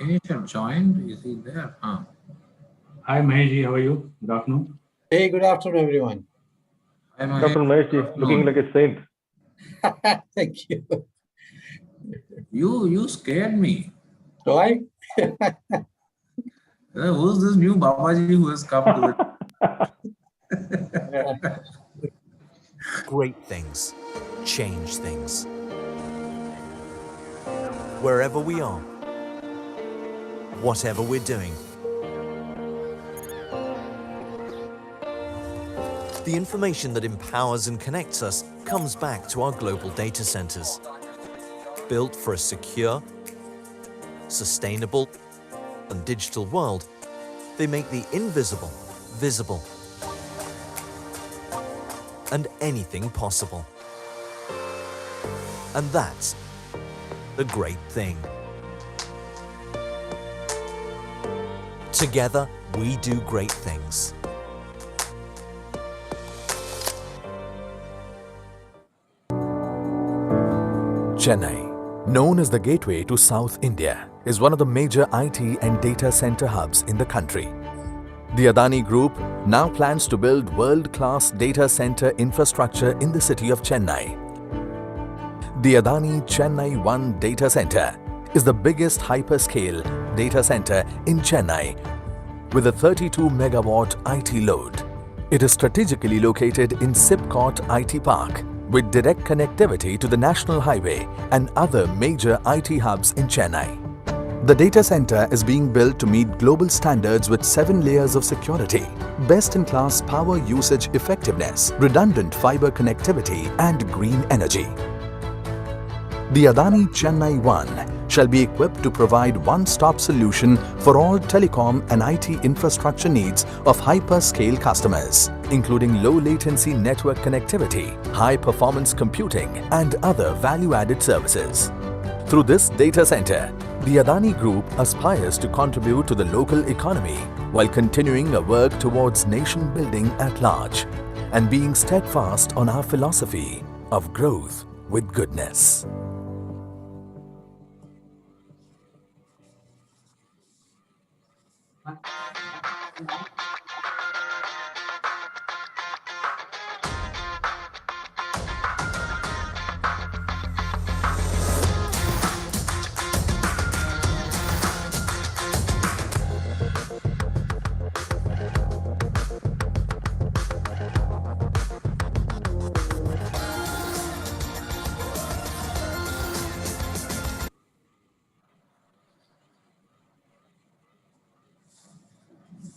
Mahesh have joined. Is he there? Hi Mahesh, how are you? Good afternoon. Hey, good afternoon, everyone. Hi Dr. Mahesh. Mahesh, Good looking like afternoon. a saint. Thank you. You scared me. Why? Who's this new Babaji who has come to it? Great things change things. Wherever we are, whatever we're doing, the information that empowers and connects us comes back to our global data centers. Built for a secure, sustainable, and digital world, they make the invisible visible and anything possible. And that's the great thing. Together, we do great things. Chennai, known as the gateway to South India, is one of the major IT and data center hubs in the country. The Adani Group now plans to build world-class data center infrastructure in the city of Chennai. The Adani Chennai 1 data center is the biggest hyperscale data center in Chennai with a 32 megawatt IT load. It is strategically located in Sipcot IT Park with direct connectivity to the National Highway and other major IT hubs in Chennai. The data center is being built to meet global standards with 7 layers of security, best-in-class power usage effectiveness, redundant fiber connectivity and green energy. The Adani Chennai 1 shall be equipped to provide one-stop solution for all telecom and IT infrastructure needs of hyperscale customers, including low-latency network connectivity, high-performance computing and other value-added services. Through this data center, the Adani Group aspires to contribute to the local economy while continuing a work towards nation building at large and being steadfast on our philosophy of growth with goodness.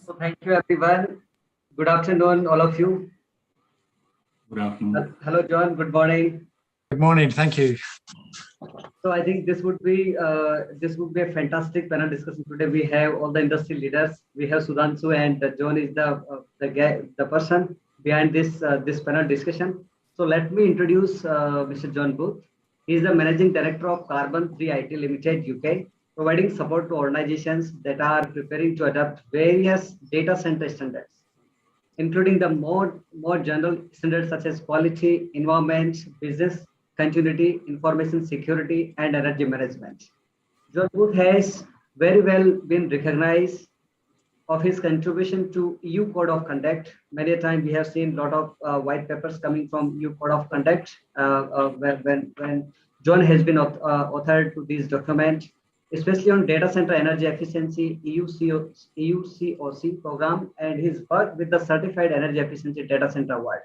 So thank you, everyone. Good afternoon, all of you. Good afternoon. Hello, John. Good morning. Good morning. Thank you. So I think this would be a fantastic panel discussion today. We have all the industry leaders. We have Sudhanshu, and John is the person behind this panel discussion. So let me introduce Mr. John Booth. He is the managing director of Carbon 3 IT Limited UK, providing support to organizations that are preparing to adopt various data center standards, including the more general standards such as quality, environment, business continuity, information security, and energy management. John Booth has very well been recognized of his contribution to EU Code of Conduct. Many a time we have seen a lot of white papers coming from EU Code of Conduct when John has been authored to this document, especially on data center energy efficiency EUCOC program and his work with the Certified Energy Efficiency Data Center Award.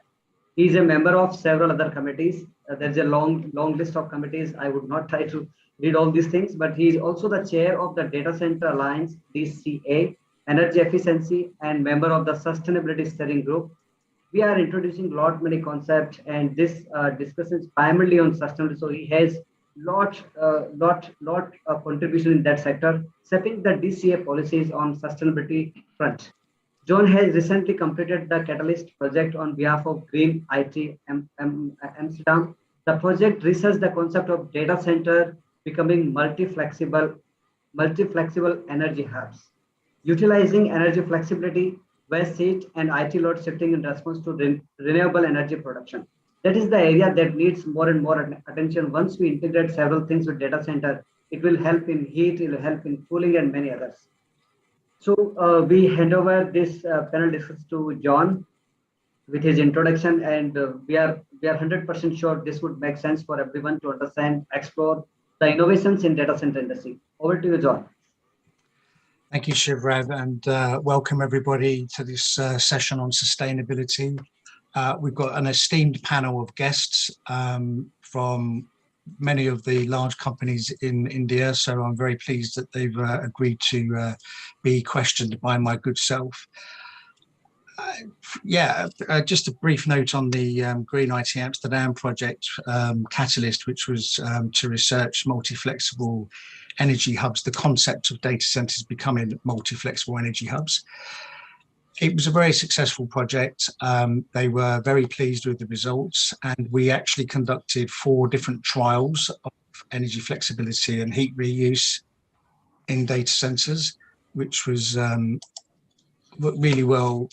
He is a member of several other committees. There's a long list of committees. I would not try to read all these things, but he is also the chair of the Data Center Alliance, DCA, Energy Efficiency, and member of the Sustainability Steering Group. We are introducing many concepts, and this discussion is primarily on sustainability. So he has lot contribution in that sector, setting the DCA policies on sustainability front. John has recently completed the Catalyst project on behalf of Green IT Amsterdam. The project researched the concept of data center becoming multi-flexible energy hubs, utilizing energy flexibility, waste heat, and IT load shifting in response to renewable energy production. That is the area that needs more and more attention once we integrate several things with data center. It will help in heat, it will help in cooling and many others. So we hand over this panel discussion to John with his introduction, and we are 100% sure this would make sense for everyone to understand, explore the innovations in data center industry. Over to you, John. Thank you, Shivrav, and welcome everybody to this session on sustainability. We've got an esteemed panel of guests from many of the large companies in India, so I'm very pleased that they've agreed to be questioned by my good self. Just a brief note on the Green IT Amsterdam project catalyst, which was to research multi-flexible energy hubs, the concept of data centers becoming multi-flexible energy hubs. It was a very successful project. They were very pleased with the results, and we actually conducted 4 different trials of energy flexibility and heat reuse in data centers, which was really well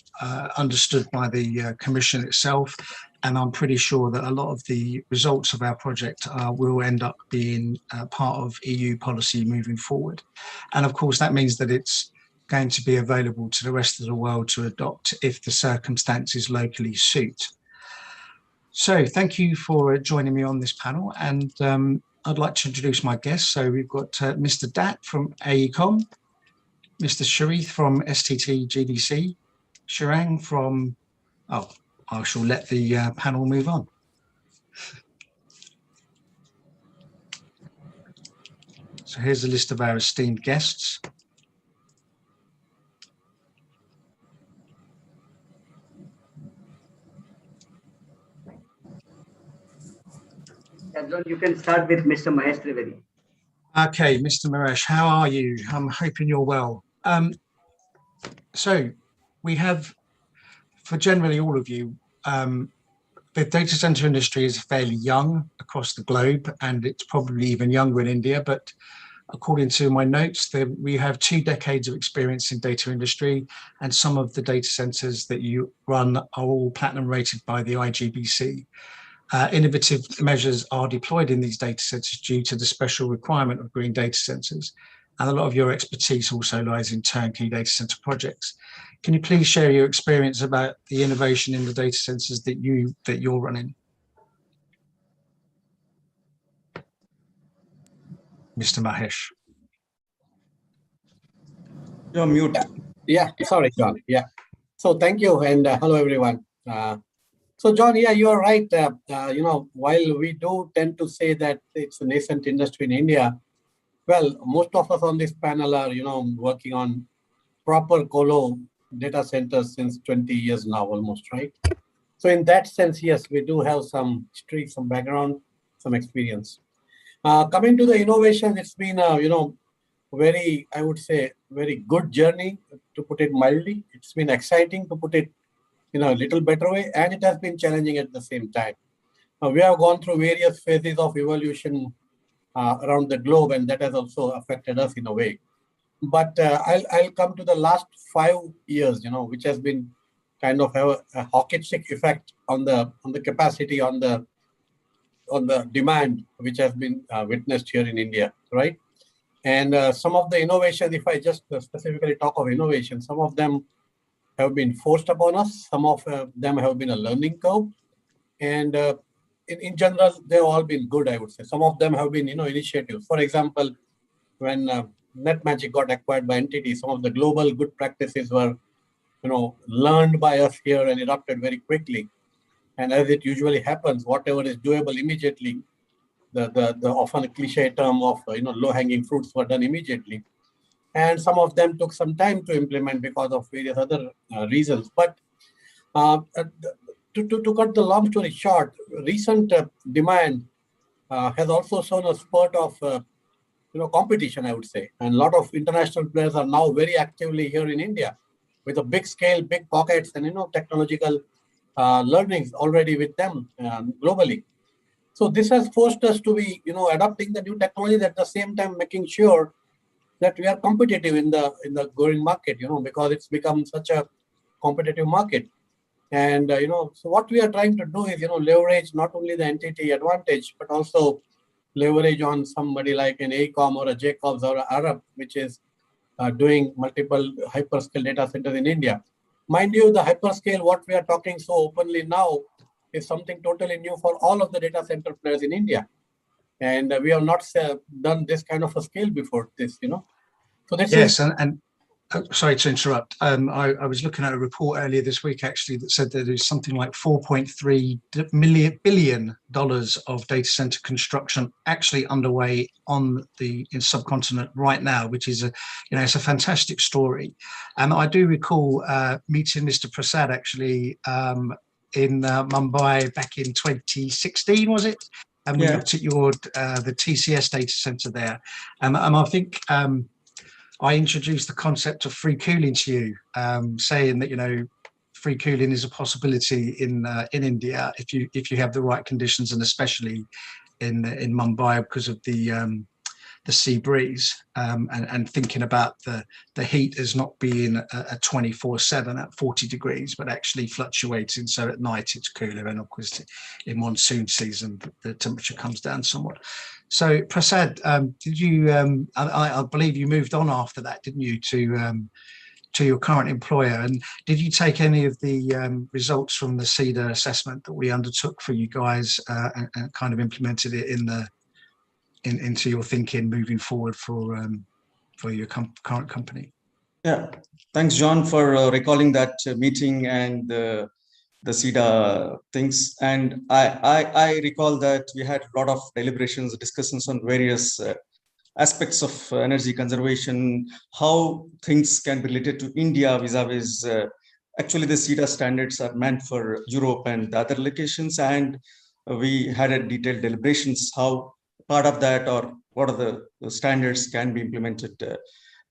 understood by the Commission itself. And I'm pretty sure that a lot of the results of our project will end up being part of EU policy moving forward. And of course, that means that it's going to be available to the rest of the world to adopt if the circumstances locally suit. So thank you for joining me on this panel. And I'd like to introduce my guests. So we've got Mr. Dat from AECOM, Mr. Sharith from STT GDC, Shirang from, I shall let the panel move on. So here's a list of our esteemed guests. John, you can start with Mr. Mahesh Trivedi. Okay, Mr. Mahesh, how are you? I'm hoping you're well. So we have, for generally all of you, the data center industry is fairly young across the globe, and it's probably even younger in India. But according to my notes, we have 2 decades of experience in data industry, and some of the data centers that you run are all platinum rated by the IGBC. Innovative measures are deployed in these data centers due to the special requirement of green data centers. And a lot of your expertise also lies in turnkey data center projects. Can you please share your experience about the innovation in the data centers that you're running? Mr. Mahesh. You're mute. Yeah, sorry, John. Yeah. So thank you, and hello, everyone. So John, yeah, you are right. While we do tend to say that it's a nascent industry in India, well, most of us on this panel are, working on proper colo data centers since 20 years now, almost, right? So in that sense, yes, we do have some history, some background, some experience. Coming to the innovation, it's been a, very, I would say, very good journey, to put it mildly. It's been exciting, to put it in a little better way, and it has been challenging at the same time. We have gone through various phases of evolution around the globe, and that has also affected us in a way. But I'll come to the last 5 years, which has been kind of have a hockey stick effect on the capacity, on the demand, which has been witnessed here in India, right? And some of the innovations, if I just specifically talk of innovation, some of them have been forced upon us. Some of them have been a learning curve. And in general, they've all been good, I would say. Some of them have been, initiatives. For example, when NetMagic got acquired by NTT, some of the global good practices were, learned by us here and adopted very quickly. And as it usually happens, whatever is doable immediately, the often cliche term of, low-hanging fruits were done immediately. And some of them took some time to implement because of various other reasons. But to cut the long story short, recent demand has also shown a spurt of competition, I would say. And a lot of international players are now very actively here in India with a big scale, big pockets, and technological learnings already with them globally. So this has forced us to be, adopting the new technologies at the same time, making sure that we are competitive in the growing market, because it's become such a competitive market. And, so what we are trying to do is, leverage not only the entity advantage, but also leverage on somebody like an AECOM or a Jacobs or an Arab, which is doing multiple hyperscale data centers in India. Mind you, the hyperscale, what we are talking so openly now, is something totally new for all of the data center players in India. And we have not done this kind of a scale before this, So this Yes, is and sorry to interrupt. I was looking at a report earlier this week actually that said that there's something like $4.3 billion of data center construction actually underway on the subcontinent right now, which is it's a fantastic story. And I do recall meeting Mr. Prasad actually in Mumbai back in 2016, was it? And we looked at your the TCS data center there, and I think. I introduced the concept of free cooling to you, saying that free cooling is a possibility in India if you have the right conditions, and especially in Mumbai because of the sea breeze, and thinking about the heat as not being a 24/7 at 40 degrees, but actually fluctuating. So at night it's cooler, and of course in monsoon season the temperature comes down somewhat. So Prasad, did you? I believe you moved on after that, didn't you, to your current employer? And did you take any of the results from the CEDA assessment that we undertook for you guys and kind of implemented it into your thinking moving forward for your current company? Yeah, thanks, John, for recalling that meeting and the CEDA things. And I recall that we had a lot of deliberations, discussions on various aspects of energy conservation, how things can be related to India vis-a-vis. Actually, the CEDA standards are meant for Europe and the other locations, and we had a detailed deliberations how part of that or what are the standards can be implemented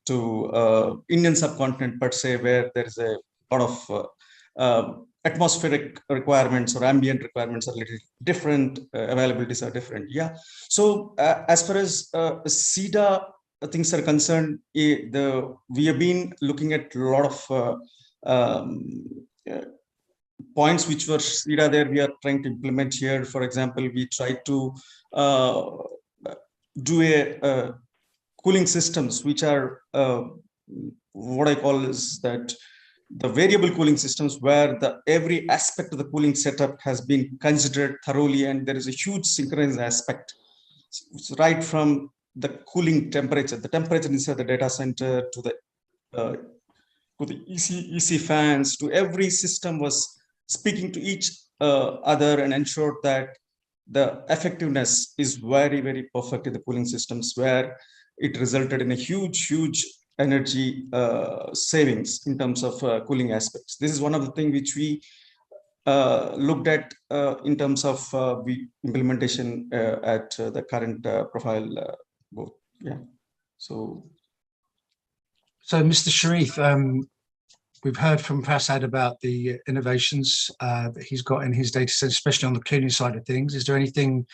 to Indian subcontinent per se, where there is a lot of atmospheric requirements or ambient requirements are a little different, availabilities are different. Yeah. So as far as CEDA things are concerned, we have been looking at a lot of points which were CEDA there we are trying to implement here. For example, we tried to do a cooling systems which are what I call is that the variable cooling systems, where every aspect of the cooling setup has been considered thoroughly, and there is a huge synchronized aspect, right from the cooling temperature, the temperature inside the data center, to the EC fans, to every system was speaking to each other and ensured that the effectiveness is very, very perfect in the cooling systems, where it resulted in a huge energy savings in terms of cooling aspects. This is one of the things which we looked at in terms of implementation at the current profile board. Yeah. So Mr. Sharif, we've heard from Prasad about the innovations that he's got in his data center, especially on the cooling side of things. Is there anything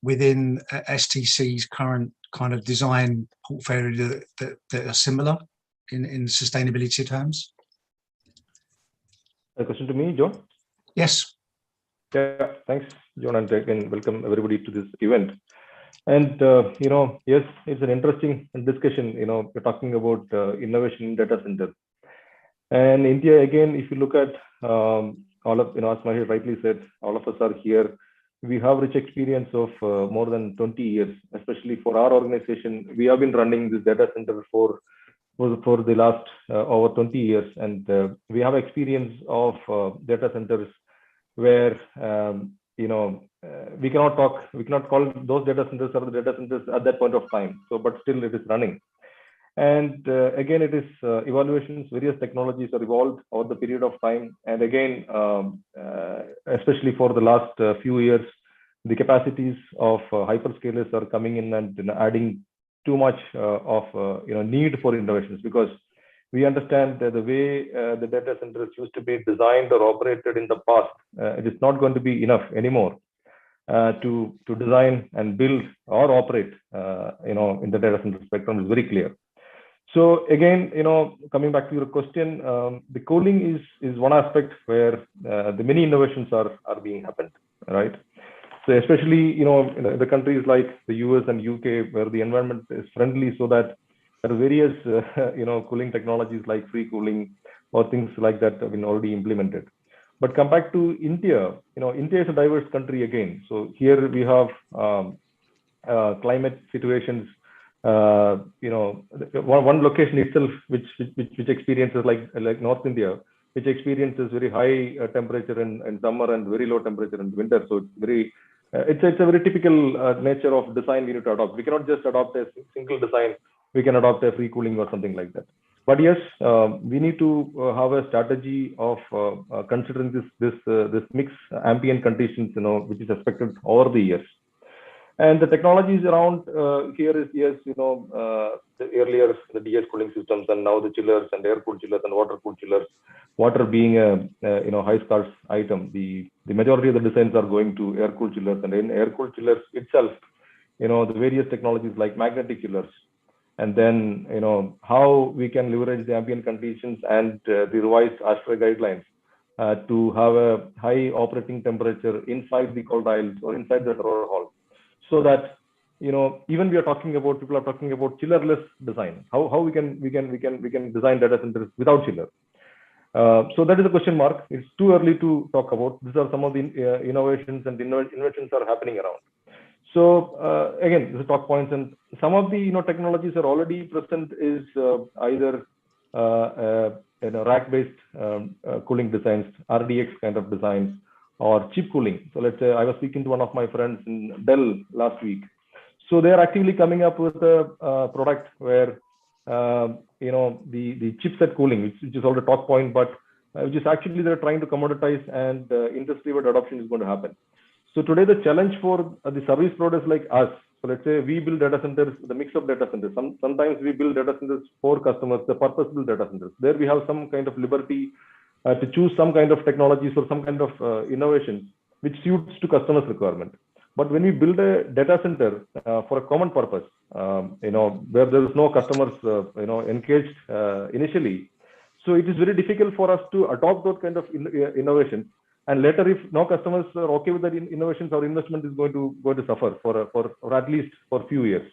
within STC's current kind of design portfolio that are similar in sustainability terms? A question to me, John? Yes. Yeah, thanks, John, and again, welcome everybody to this event. And, yes, it's an interesting discussion. We're talking about innovation in data center. And India, again, if you look at all of, as Mahesh rightly said, all of us are here. We have rich experience of more than 20 years, especially for our organization. We have been running this data center for the last over 20 years. And we have experience of data centers where, we cannot call those data centers or the data centers at that point of time. So, but still it is running. And again, it is evaluations, various technologies are evolved over the period of time. And again, especially for the last few years, the capacities of hyperscalers are coming in and adding too much of need for innovations, because we understand that the way the data centers used to be designed or operated in the past, it is not going to be enough anymore to design and build or operate in the data center spectrum is very clear. So again, coming back to your question, the cooling is one aspect where the many innovations are being happened, right? So especially, in the countries like the US and UK, where the environment is friendly, so that there are various, cooling technologies like free cooling or things like that have been already implemented. But compared to India, India is a diverse country again. So here we have climate situations. One location itself, which experiences like North India, which experiences very high temperature in summer and very low temperature in winter. So it's a very typical nature of design we need to adopt. We cannot just adopt a single design. We can adopt a free cooling or something like that. But yes, we need to have a strategy of considering this mixed ambient conditions, which is expected over the years. And the technologies around here is, yes, earlier the DS cooling systems, and now the chillers and air cooled chillers and water cooled chillers. Water being a high scarce item, the majority of the designs are going to air cooled chillers, and in air cooled chillers itself, the various technologies like magnetic chillers, and then how we can leverage the ambient conditions and the revised ASHRAE guidelines to have a high operating temperature inside the cold aisles or inside the drawer hall. So that even people are talking about chillerless design. How we can design data centers without chiller. So that is a question mark. It's too early to talk about. These are some of the innovations and inventions are happening around. So again, this is talk points, and some of the technologies are already present is either rack-based cooling designs, RDX kind of designs, or chip cooling. So let's say I was speaking to one of my friends in Dell last week. So they are actively coming up with a product where the chipset cooling, which is all the talk point, but which is actually they're trying to commoditize, and industry-wide adoption is going to happen. So today the challenge for the service providers like us. So let's say we build data centers, the mix of data centers. Sometimes we build data centers for customers, the purpose-built data centers. There we have some kind of liberty to choose some kind of technologies or some kind of innovations which suits to customers' requirement. But when we build a data center for a common purpose, where there is no customers, engaged initially, so it is very difficult for us to adopt those kind of innovations. And later, if no customers are okay with that innovations, our investment is going to suffer for at least for a few years.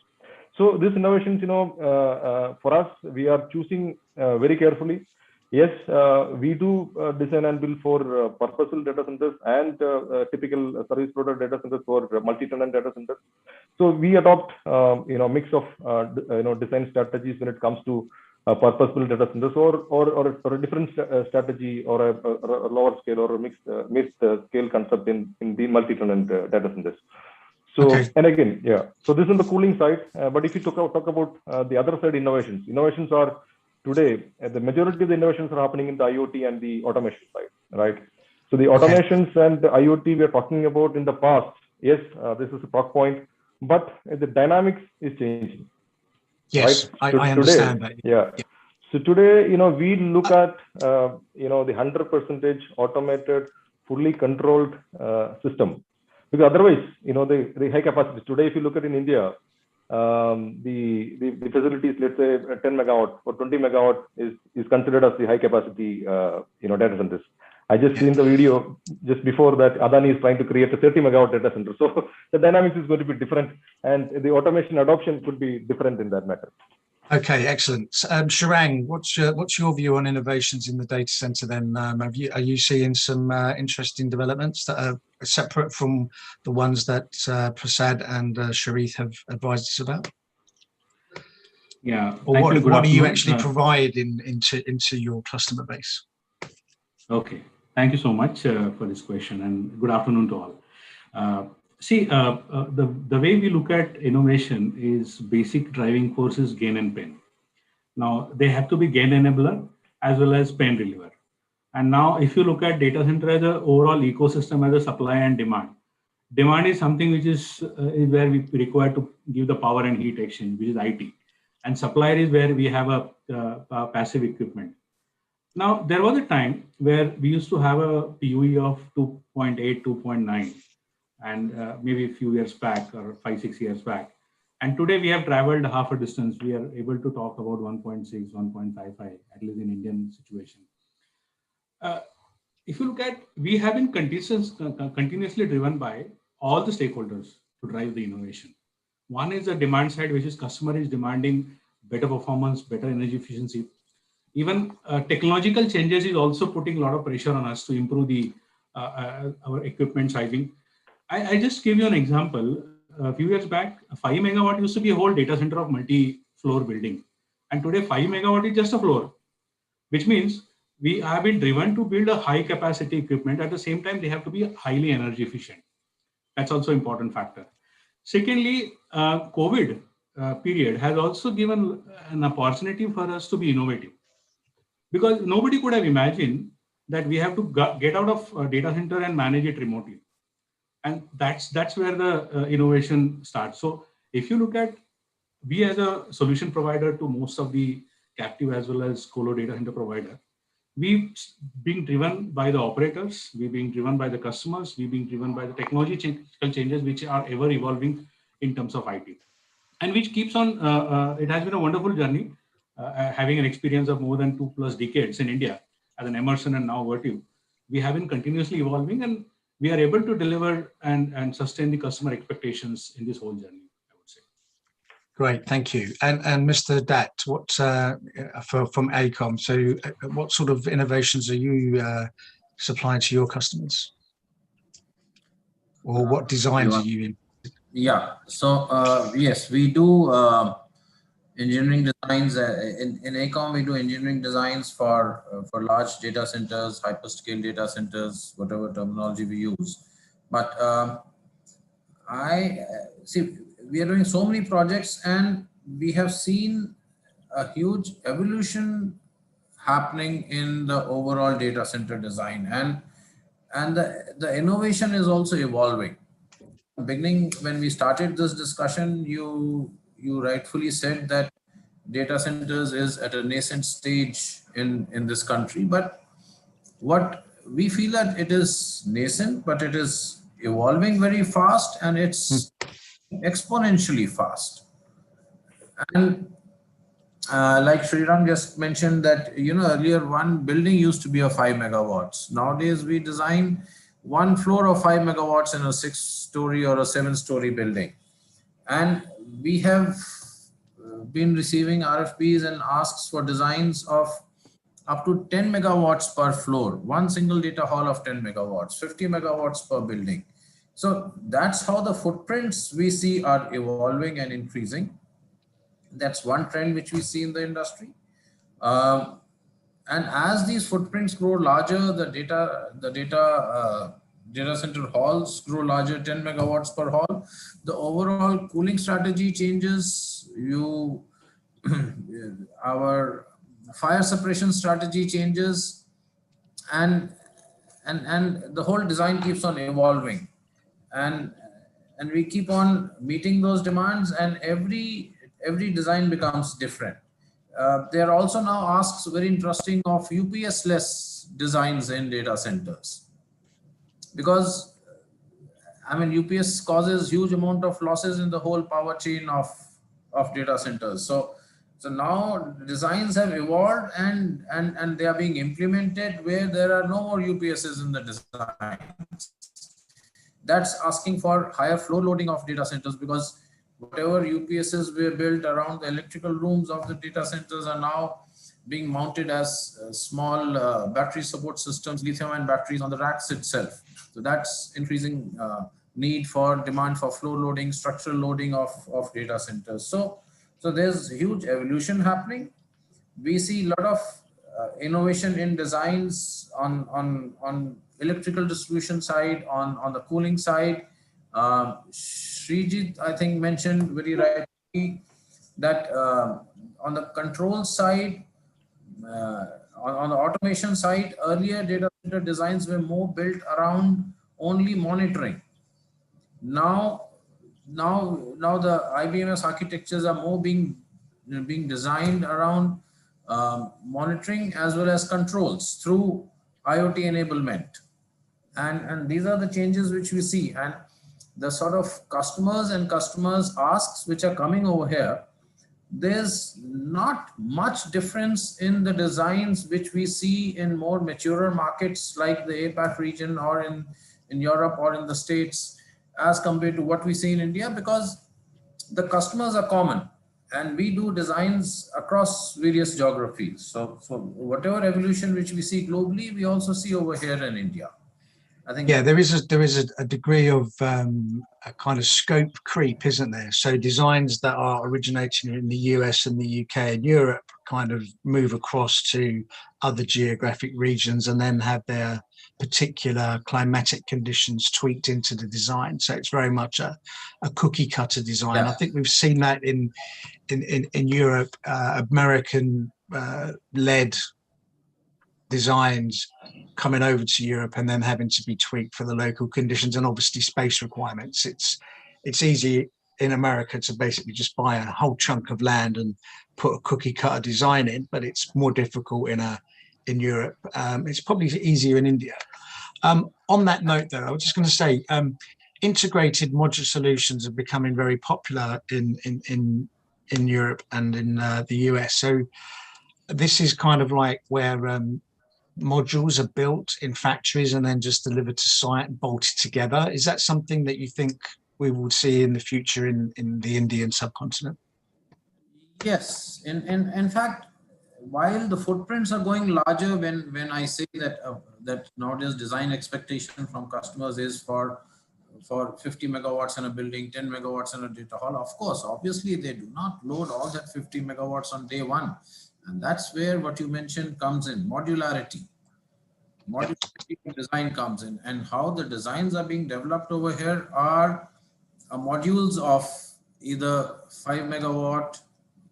So these innovations, for us, we are choosing very carefully. Yes, we do design and build for purposeful data centers and typical service provider data centers for multi-tenant data centers. So we adopt, mix of design strategies when it comes to purpose-built data centers, or a different strategy, or a lower scale or a mixed scale concept in the multi-tenant data centers. So, okay. And again, yeah. So this is on the cooling side. But if you talk about the other side, innovations are today, the majority of the innovations are happening in the IoT and the automation side, right? So the automations and the IoT we are talking about in the past, yes, this is a talk point, but the dynamics is changing. Yes, right? I understand that. Yeah. So today, we look at, the 100% automated, fully controlled system. Because otherwise, the high capacity. Today, if you look at in India, the facilities, let's say 10 megawatt or 20 megawatt is considered as the high capacity, data centers. I just seen the video just before that Adani is trying to create a 30 megawatt data center. So the dynamics is going to be different, and the automation adoption could be different in that matter. Okay, excellent. Shirang, what's your view on innovations in the data center then? Are you seeing some interesting developments that are separate from the ones that Prasad and Sharith have advised us about? Yeah. Or what do you actually provide into your customer base? Okay. Thank you so much for this question, and good afternoon to all. The way we look at innovation is basic driving forces gain and pain. Now, they have to be gain enabler as well as pain reliever. And now, if you look at data center as an overall ecosystem as a supply and demand, demand is something which is where we require to give the power and heat exchange, which is IT. And supply is where we have a passive equipment. Now, there was a time where we used to have a PUE of 2.8, 2.9, and maybe a few years back or 5-6 years back. And today we have traveled half a distance. We are able to talk about 1.6, 1.55, at least in Indian situation. If you look at, we have been continuously driven by all the stakeholders to drive the innovation. One is the demand side, which is customer is demanding better performance, better energy efficiency. Even technological changes is also putting a lot of pressure on us to improve the our equipment sizing. I just give you an example. A few years back, 5 megawatt used to be a whole data center of multi-floor building. And today 5 megawatt is just a floor, which means we have been driven to build a high capacity equipment. At the same time, they have to be highly energy efficient. That's also an important factor. Secondly, COVID period has also given an opportunity for us to be innovative, because nobody could have imagined that we have to get out of a data center and manage it remotely. And that's where the innovation starts. So if you look at, we as a solution provider to most of the captive as well as colo data center provider, we being driven by the operators, we being driven by the customers, we being driven by the technology changes which are ever evolving in terms of IT, and which keeps on. It has been a wonderful journey, having an experience of more than 2+ decades in India as an Immersed and now Vertiv. We have been continuously evolving, and we are able to deliver and sustain the customer expectations in this whole journey, I would say. Great, thank you. And Mr. Dat, what from AECOM? So, what sort of innovations are you supplying to your customers, or what designs are you in? Yeah. So yes, we do engineering designs. In AECOM, we do engineering designs for large data centers, hyperscale data centers, whatever terminology we use. But I see we are doing so many projects, and we have seen a huge evolution happening in the overall data center design, and the innovation is also evolving. Beginning, when we started this discussion, you rightfully said that data centers is at a nascent stage in this country, but what we feel that it is nascent, but it is evolving very fast, and it's exponentially fast. And like Sriram just mentioned that, earlier one building used to be a 5 megawatts. Nowadays we design one floor of 5 megawatts in a 6-story or a 7-story building. And we have been receiving RFPs and asks for designs of up to 10 megawatts per floor, one single data hall of 10 megawatts, 50 megawatts per building. So that's how the footprints we see are evolving and increasing. That's one trend which we see in the industry. And as these footprints grow larger, the data center halls grow larger, 10 megawatts per hall, the overall cooling strategy changes. Our fire suppression strategy changes, and the whole design keeps on evolving, and we keep on meeting those demands, and every design becomes different. There are also now asks, very interesting, of UPS-less designs in data centers, because UPS causes huge amount of losses in the whole power chain of data centers. So now designs have evolved, and they are being implemented where there are no more UPSs in the design. That's asking for higher flow loading of data centers, because whatever UPSs were built around the electrical rooms of the data centers are now being mounted as small battery support systems, lithium-ion batteries on the racks itself. So that's increasing need for demand for flow loading, structural loading of data centers. So there's huge evolution happening. We see a lot of innovation in designs on electrical distribution side, on the cooling side. Srijit, I think, mentioned very rightly that on the control side, on the automation side, earlier data center designs were more built around only monitoring. Now the IBMS architectures are more being designed around monitoring as well as controls through IoT enablement. And these are the changes which we see, and the sort of customers asks which are coming over here. There's not much difference in the designs which we see in more mature markets like the APAC region, or in Europe, or in the States. as compared to what we see in India, because the customers are common and we do designs across various geographies. So whatever evolution which we see globally, we also see over here in India. I think. Yeah, there is a degree of a kind of scope creep, isn't there? So designs that are originating in the US and the UK and Europe kind of move across to other geographic regions and then have their particular climatic conditions tweaked into the design. So it's very much a cookie cutter design. Yeah. I think we've seen that in Europe, American led designs coming over to Europe and then having to be tweaked for the local conditions and obviously space requirements. It's easy in America to basically just buy a whole chunk of land and put a cookie cutter design in, but it's more difficult in Europe. It's probably easier in India. On that note, though, I was just going to say, integrated modular solutions are becoming very popular in Europe and in the US. So this is kind of like where modules are built in factories and then just delivered to site and bolted together. Is that something that you think we will see in the future in the Indian subcontinent? Yes, in fact, while the footprints are going larger, when I say that that nowadays design expectation from customers is for 50 megawatts in a building, 10 megawatts in a data hall, of course, obviously they do not load all that 50 megawatts on day one. And that's where what you mentioned comes in, modularity. Modularity design comes in, and how the designs are being developed over here are modules of either 5 megawatt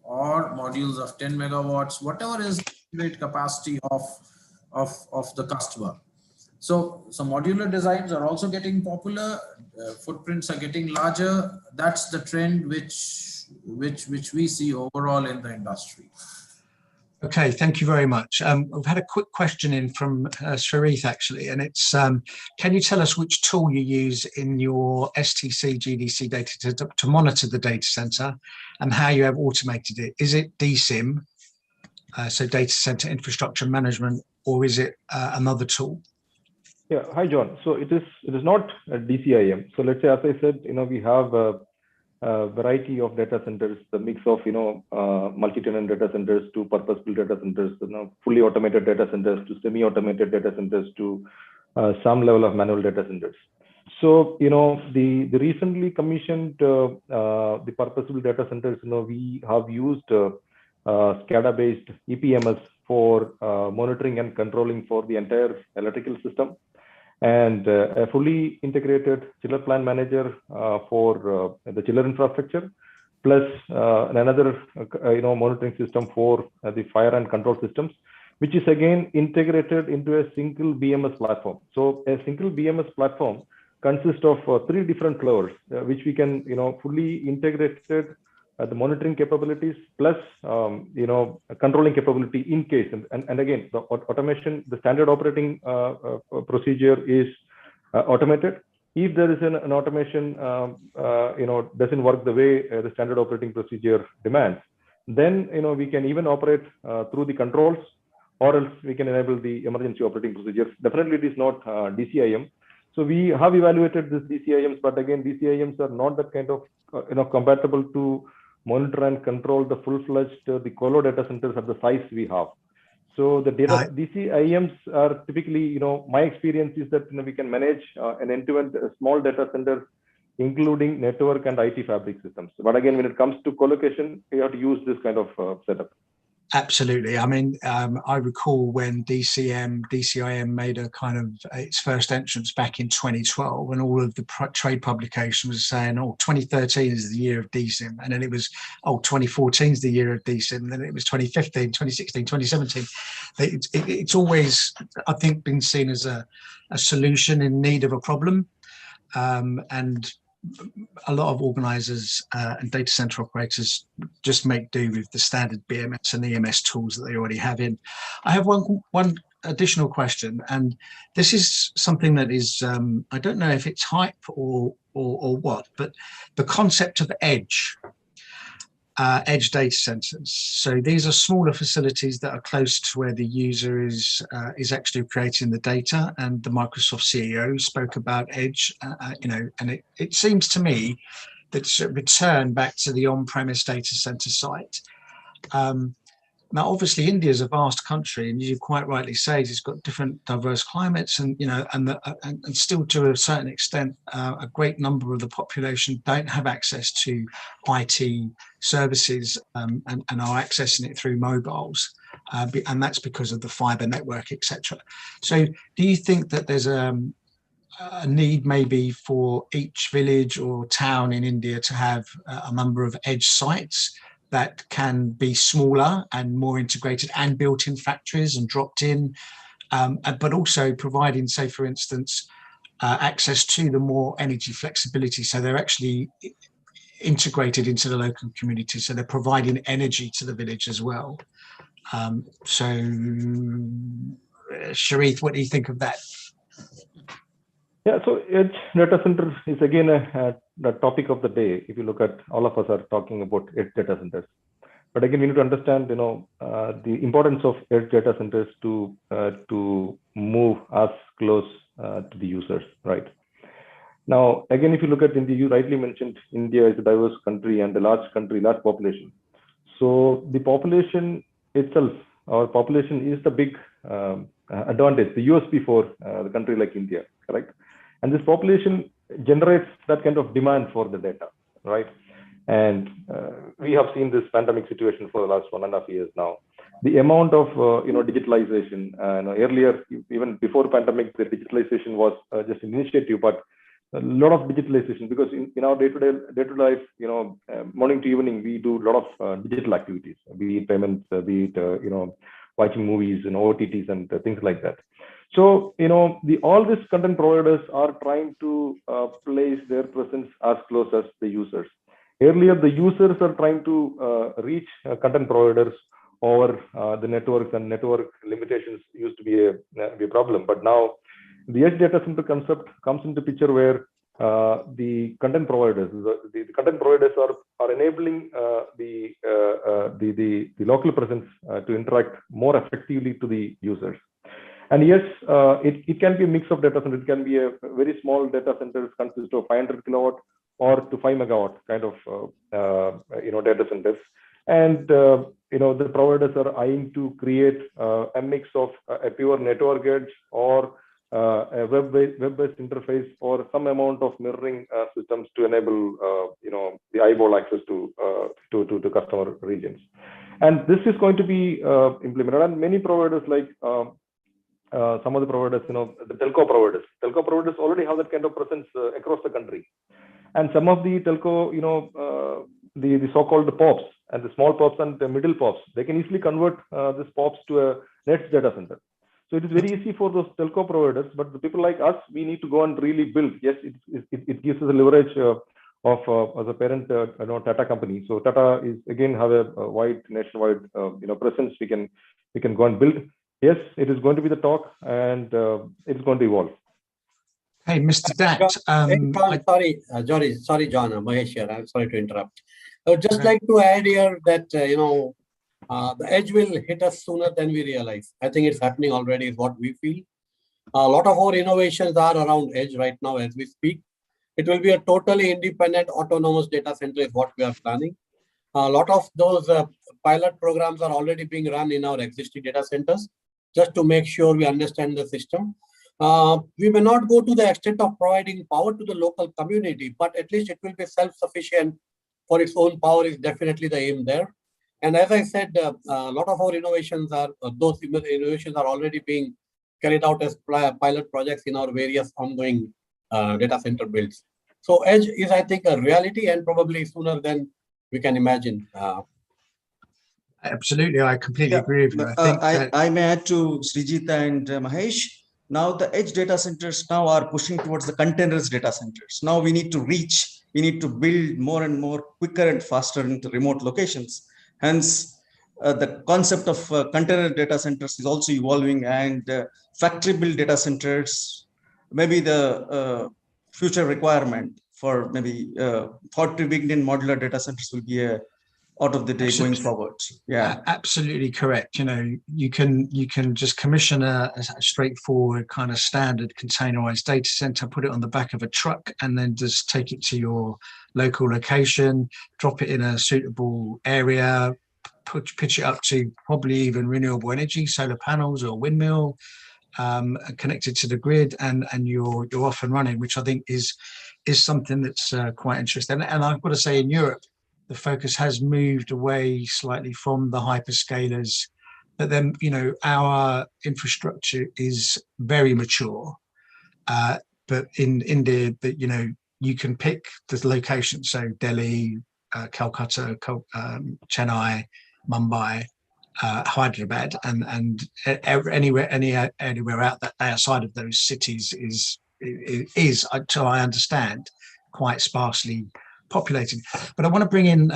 or modules of 10 megawatts, whatever is the capacity of the customer. So modular designs are also getting popular. Footprints are getting larger. That's the trend which we see overall in the industry. Okay, thank you very much. We've had a quick question in from Sharith, actually, and it's, can you tell us which tool you use in your STC GDC data to monitor the data center and how you have automated it? Is it DSIM, so data center infrastructure management, or is it another tool? Yeah, hi, John. So it is not a DCIM. So let's say, as I said, we have a variety of data centers, the mix of multi-tenant data centers to purpose-built data centers, fully automated data centers to semi-automated data centers to some level of manual data centers. So the recently commissioned the purpose-built data centers, we have used SCADA-based EPMS for monitoring and controlling for the entire electrical system, and a fully integrated chiller plant manager for the chiller infrastructure, plus another monitoring system for the fire and control systems, which is again integrated into a single BMS platform. So a single BMS platform consists of 3 different floors, which we can fully integrated the monitoring capabilities plus controlling capability in case, and again the automation, the standard operating procedure is automated. If there is an automation doesn't work the way the standard operating procedure demands, then we can even operate through the controls, or else we can enable the emergency operating procedures. Definitely it is not DCIM. So we have evaluated this DCIMs, but again DCIMs are not that kind of compatible to monitor and control the full-fledged the colo data centers at the size we have. So the data DCIMs are typically, my experience is that we can manage an end-to-end small data centers, including network and IT fabric systems. But again, when it comes to colocation, you have to use this kind of setup. Absolutely. I mean, I recall when DCIM made a kind of its first entrance back in 2012, and all of the trade publications was saying, oh, 2013 is the year of DSIM. And then it was, oh, 2014 is the year of DSIM. And then it was 2015, 2016, 2017. It's always, I think, been seen as a solution in need of a problem. And a lot of organizers and data center operators just make do with the standard BMS and EMS tools that they already have in. I have one additional question, and this is something that is, I don't know if it's hype or what, but the concept of edge. edge data centers. So these are smaller facilities that are close to where the user is actually creating the data. And the Microsoft CEO spoke about edge, and it seems to me that it's a return back to the on-premise data center site. Now, obviously, India is a vast country, and you quite rightly say it's got different diverse climates, and and still to a certain extent, a great number of the population don't have access to IT services and are accessing it through mobiles, and that's because of the fiber network, etc. So, do you think that there's a need maybe for each village or town in India to have a number of edge sites that can be smaller and more integrated and built in factories and dropped in, but also providing, say, for instance, access to the more energy flexibility. So they're actually integrated into the local community. So they're providing energy to the village as well. So, Sharif, what do you think of that? Yeah, so edge data center is again the topic of the day. If you look at, all of us are talking about edge data centers, but again, we need to understand, the importance of edge data centers to move us close to the users, right? Now, again, if you look at India, you rightly mentioned India is a diverse country and a large country, large population. So the population itself, our population is the big advantage, the USP for the country like India, correct? And this population generates that kind of demand for the data, right? And we have seen this pandemic situation for the last 1.5 years now. The amount of digitalization, earlier, even before pandemic, the digitalization was just an initiative, but a lot of digitalization, because in our day-to-day life, morning to evening, we do a lot of digital activities, be it payments, be it watching movies and OTTs and things like that. So, all these content providers are trying to place their presence as close as the users. Earlier, the users are trying to reach content providers over the networks, and network limitations used to be a problem. But now, the edge data center concept comes into picture where the content providers, are enabling the local presence to interact more effectively to the users. And yes, it can be a mix of data centers. It can be a very small data centers consist of 500 kilowatt or to 5 megawatt kind of data centers. And the providers are eyeing to create a mix of a pure network edge or a web-based interface or some amount of mirroring systems to enable the eyeball access to customer regions. And this is going to be implemented. And many providers like some of the providers, the telco providers already have that kind of presence across the country. And some of the telco, the so-called POPs and the small POPs and the middle POPs, they can easily convert these POPs to a edge data center. So it is very easy for those telco providers, but the people like us, we need to go and really build. Yes, it gives us a leverage of as a parent, Tata company. So Tata is again have a wide nationwide presence. We can go and build. Yes, it is going to be the talk, and it's going to evolve. Hey, Mr. Dat. Sorry, John, Mahesh here. I'm sorry to interrupt. I would just like to add here that, the edge will hit us sooner than we realize. I think it's happening already, is what we feel. A lot of our innovations are around edge right now as we speak. It will be a totally independent, autonomous data center is what we are planning. A lot of those pilot programs are already being run in our existing data centers, just to make sure we understand the system. We may not go to the extent of providing power to the local community, but at least it will be self-sufficient for its own power is definitely the aim there. And as I said, a lot of our innovations are, those innovations are already being carried out as pilot projects in our various ongoing data center builds. So edge is, I think, a reality and probably sooner than we can imagine. Absolutely, I completely agree with you. I may add to Srijit and Mahesh. Now the edge data centers now are pushing towards the containers data centers. Now we need to reach, we need to build more and more quicker and faster into remote locations. Hence, the concept of container data centers is also evolving, and factory built data centers, maybe the future requirement for maybe 40 big modular data centers will be a out of the day going forward. Yeah, absolutely correct. You know, you can just commission a straightforward kind of standard containerized data center, put it on the back of a truck, and then just take it to your local location, drop it in a suitable area, pitch it up to probably even renewable energy, solar panels or windmill, connected to the grid, and you're off and running, which I think is something that's quite interesting. And I've got to say, in Europe, the focus has moved away slightly from the hyperscalers, but then, you know, our infrastructure is very mature. But in India, that, you know, you can pick the location, so Delhi, Calcutta, Chennai, Mumbai, Hyderabad, and anywhere out that outside of those cities is, until I understand, quite sparsely populated. But I want to bring in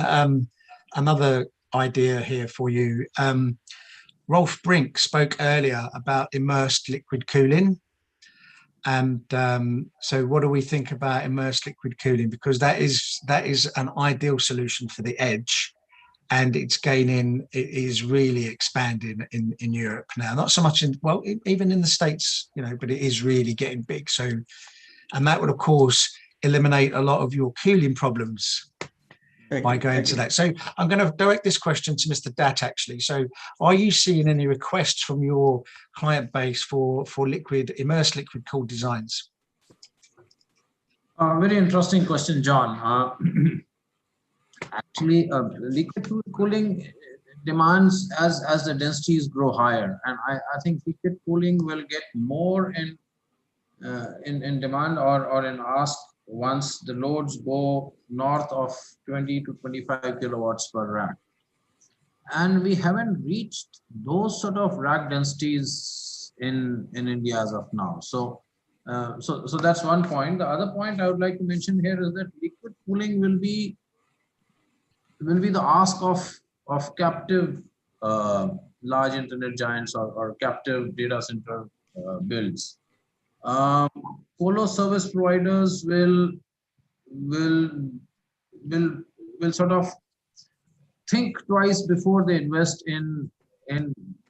another idea here for you. Rolf Brink spoke earlier about immersed liquid cooling. And so what do we think about immersed liquid cooling? Because that is an ideal solution for the edge. And it is really expanding in Europe now. Not so much even in the States, you know, but it is really getting big. So, and that would, of course, eliminate a lot of your cooling problems by going to that. So I'm going to direct this question to Mr. Dat, actually. So are you seeing any requests from your client base for immersed liquid cooled designs? Very interesting question, John. Actually, liquid cooling demands as the densities grow higher, and I think liquid cooling will get more in demand or in ask once the loads go north of 20 to 25 kilowatts per rack. And we haven't reached those sort of rack densities in India as of now. So that's one point. The other point I would like to mention here is that liquid cooling will be the ask of captive large internet giants or captive data center builds. Colo service providers will sort of think twice before they invest in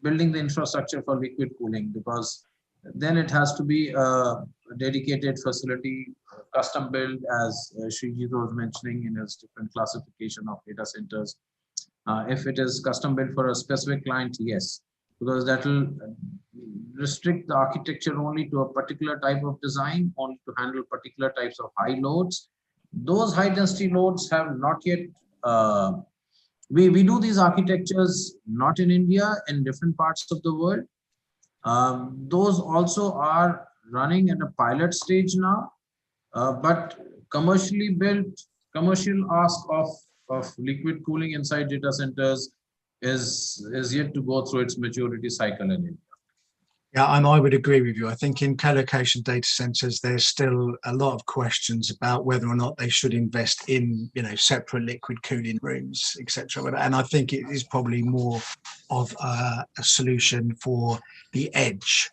building the infrastructure for liquid cooling, because then it has to be a dedicated facility, custom built, as Srijit was mentioning in his different classification of data centers. If it is custom built for a specific client, yes, because that will restrict the architecture only to a particular type of design, only to handle particular types of high loads. Those high density loads have not yet, we do these architectures not in India, in different parts of the world. Those also are running at a pilot stage now, but commercially built, commercial ask of liquid cooling inside data centers is yet to go through its maturity cycle in India. Yeah, I would agree with you. I think in co-location data centers, there's still a lot of questions about whether or not they should invest in, you know, separate liquid cooling rooms, etc. And I think it is probably more of a solution for the edge.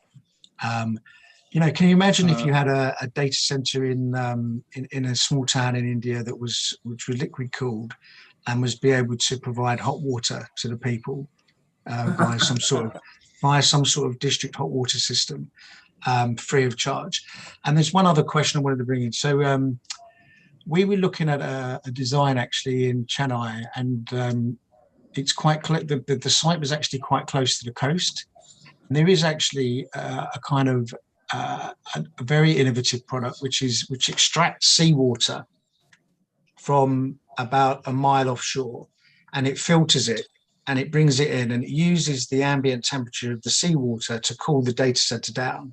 You know, can you imagine if you had a data center in a small town in India which was liquid cooled and was be able to provide hot water to the people via some sort of district hot water system, free of charge? And there's one other question I wanted to bring in. So we were looking at a design actually in Chennai, and it's quite the site was actually quite close to the coast. And there is actually a kind of a very innovative product which extracts seawater from about a mile offshore, and it filters it and it brings it in, and it uses the ambient temperature of the seawater to cool the data center down,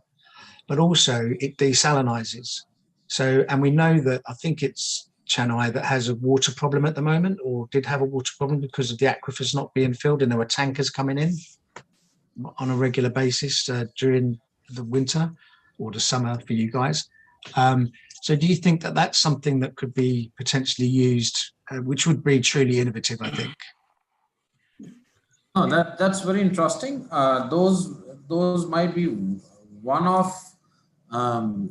but also it desalinizes. So, and we know that, I think it's Chennai that has a water problem at the moment, or did have a water problem because of the aquifers not being filled, and there were tankers coming in on a regular basis during the winter or the summer for you guys. So do you think that that's something that could be potentially used, which would be truly innovative, I think? No, that's very interesting. Those might be one-off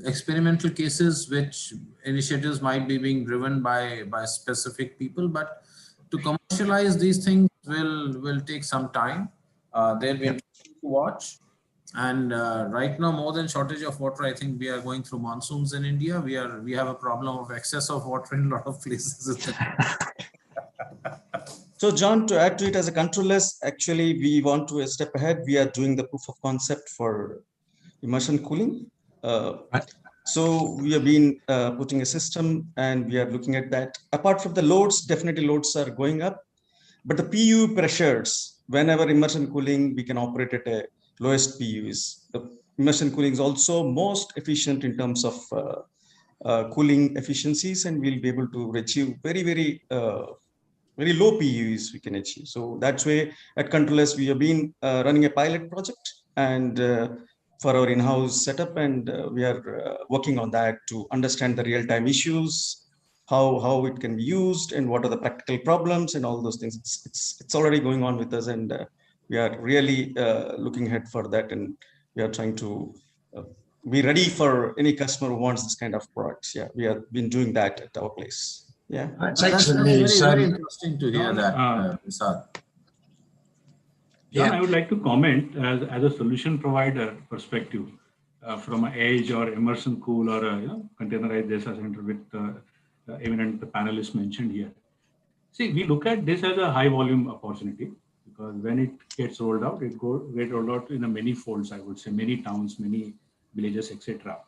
experimental cases, which initiatives might be being driven by specific people, but to commercialize these things will take some time. They'll be interesting to watch. And right now, more than shortage of water, I think we are going through monsoons in India. We have a problem of excess of water in a lot of places. So John, to add to it as a controllers, actually, we want to a step ahead. We are doing the proof of concept for immersion cooling. So we have been putting a system and we are looking at that. Apart from the loads, definitely loads are going up, but the PU pressures, whenever immersion cooling, we can operate at a lowest PUs. The immersion cooling is also most efficient in terms of cooling efficiencies, and we'll be able to achieve very low PUs we can achieve. So that's why at Controllers, we have been running a pilot project and for our in-house setup, and we are working on that to understand the real-time issues, how it can be used, and what are the practical problems and all those things. It's already going on with us, and we are really looking ahead for that, and we are trying to be ready for any customer who wants this kind of products. Yeah, we have been doing that at our place. Yeah, that's excellent news. Very interesting to hear that, Prasad. John, I would like to comment as a solution provider perspective from an edge or immersion cool or a containerized data center with even the panelists mentioned here. See, we look at this as a high volume opportunity because when it gets rolled out, it gets rolled out in a many folds, I would say, many towns, many villages, etc.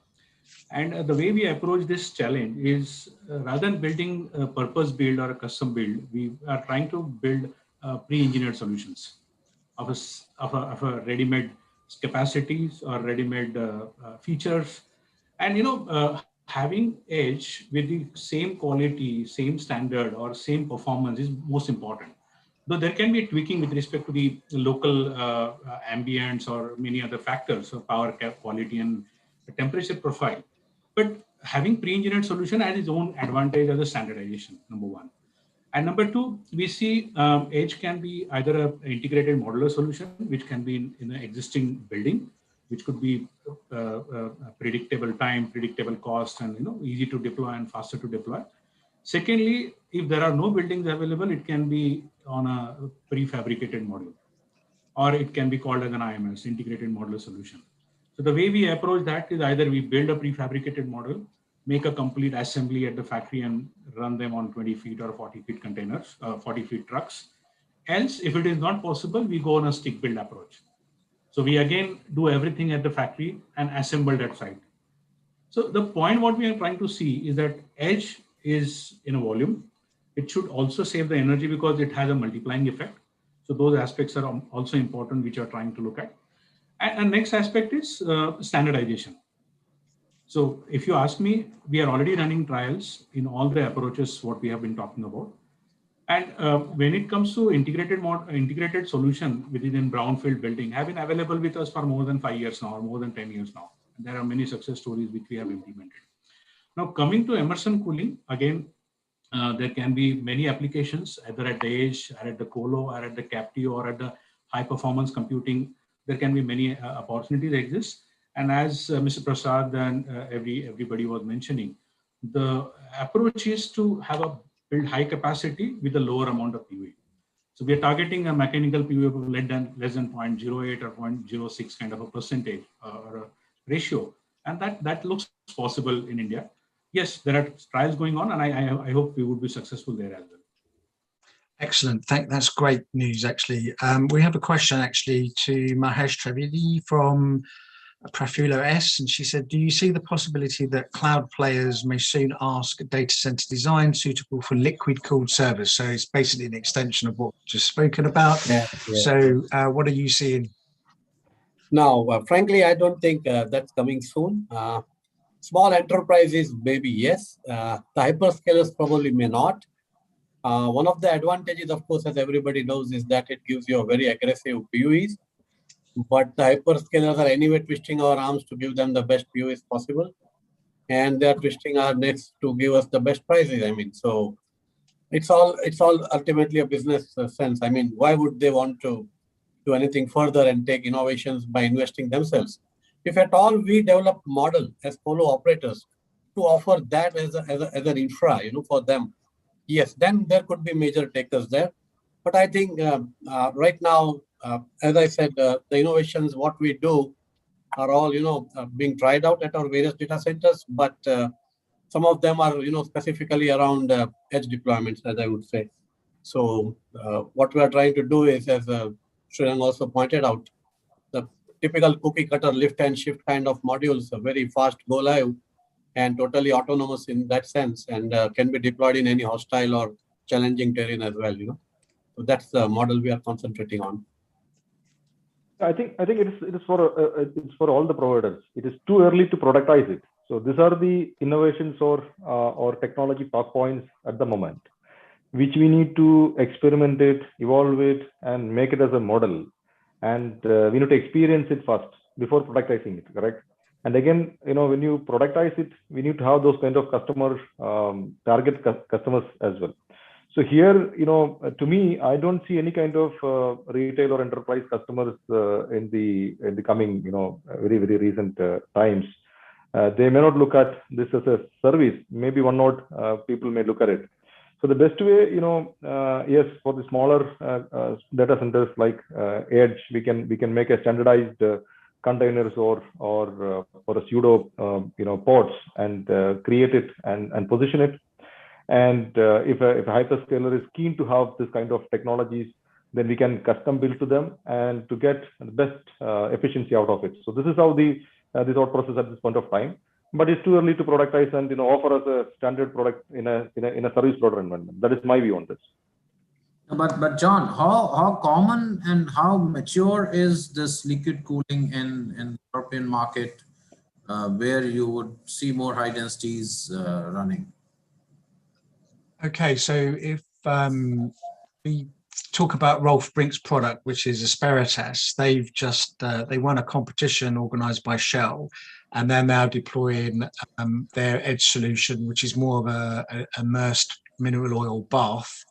And the way we approach this challenge is rather than building a purpose build or a custom build, we are trying to build pre-engineered solutions of a ready-made capacities or ready-made features. And having edge with the same quality, same standard or same performance is most important. Though there can be tweaking with respect to the local ambience or many other factors of power quality and temperature profile. But having pre-engineered solution has its own advantage as a standardization, number one. And number two, we see edge can be either an integrated modular solution, which can be in an existing building, which could be predictable time, predictable cost, and easy to deploy and faster to deploy. Secondly, if there are no buildings available, it can be on a prefabricated module, or it can be called as an IMS, integrated modular solution. So the way we approach that is either we build a prefabricated model, make a complete assembly at the factory and run them on 20 feet or 40 feet containers, 40 feet trucks. Else, if it is not possible, we go on a stick build approach. So we again do everything at the factory and assemble that site. So the point what we are trying to see is that edge is in a volume. It should also save the energy because it has a multiplying effect. So those aspects are also important, which you are trying to look at. And next aspect is standardization. So if you ask me, we are already running trials in all the approaches what we have been talking about. And when it comes to integrated solution within brownfield building, have been available with us for more than 5 years now, or more than 10 years now. And there are many success stories which we have implemented. Now coming to immersion cooling, again, there can be many applications either at the edge, or at the colo, or at the captive, or at the high performance computing. There can be many opportunities exist. And as Mr. Prasad and everybody was mentioning, the approach is to have a build high capacity with a lower amount of PUE. So we are targeting a mechanical PUE of less than 0.08 or 0.06 kind of a percentage or a ratio. And that looks possible in India. Yes, there are trials going on, and I hope we would be successful there as well. Excellent. That's great news, actually. We have a question, actually, to Mahesh Trivedi from Prafulo S. And she said, do you see the possibility that cloud players may soon ask data center design suitable for liquid-cooled servers? So it's basically an extension of what we've just spoken about. Yeah. So what are you seeing? Now, frankly, I don't think that's coming soon. Small enterprises, maybe yes. The hyperscalers probably may not. One of the advantages, of course, as everybody knows, is that it gives you a very aggressive PUEs. But the hyperscalers are anyway twisting our arms to give them the best PUEs possible. And they're twisting our necks to give us the best prices. I mean, so it's all ultimately a business sense. I mean, why would they want to do anything further and take innovations by investing themselves? If at all we develop model as colo operators to offer that as an infra, for them, yes, then there could be major takers there. But I think right now, as I said, the innovations, what we do are all, being tried out at our various data centers, but some of them are, specifically around edge deployments, as I would say. So what we are trying to do is, as Sriran also pointed out, the typical cookie cutter lift and shift kind of modules are very fast go live and totally autonomous in that sense, and can be deployed in any hostile or challenging terrain as well. So that's the model we are concentrating on. I think it's for all the providers. It is too early to productize it. So these are the innovations or technology talk points at the moment, which we need to experiment it, evolve it, and make it as a model. And we need to experience it first before productizing it, correct? And again, when you productize it, we need to have those kind of customers, target customers as well. So here, to me, I don't see any kind of retail or enterprise customers in the coming, very, very recent times. They may not look at this as a service. Maybe one or people may look at it. So the best way, yes, for the smaller data centers like Edge, we can make a standardized containers or a pseudo, pods and create it and position it. And if a hyperscaler is keen to have this kind of technologies, then we can custom build to them and to get the best efficiency out of it. So this is how the thought process at this point of time. But it's too early to productize and offer us a standard product in a service provider environment. That is my view on this. But John, how common and how mature is this liquid cooling in the European market, where you would see more high densities running? Okay, so if we talk about Rolf Brink's product, which is Asperitas, they've just they won a competition organized by Shell, and they're now deploying their Edge solution, which is more of a immersed mineral oil bath,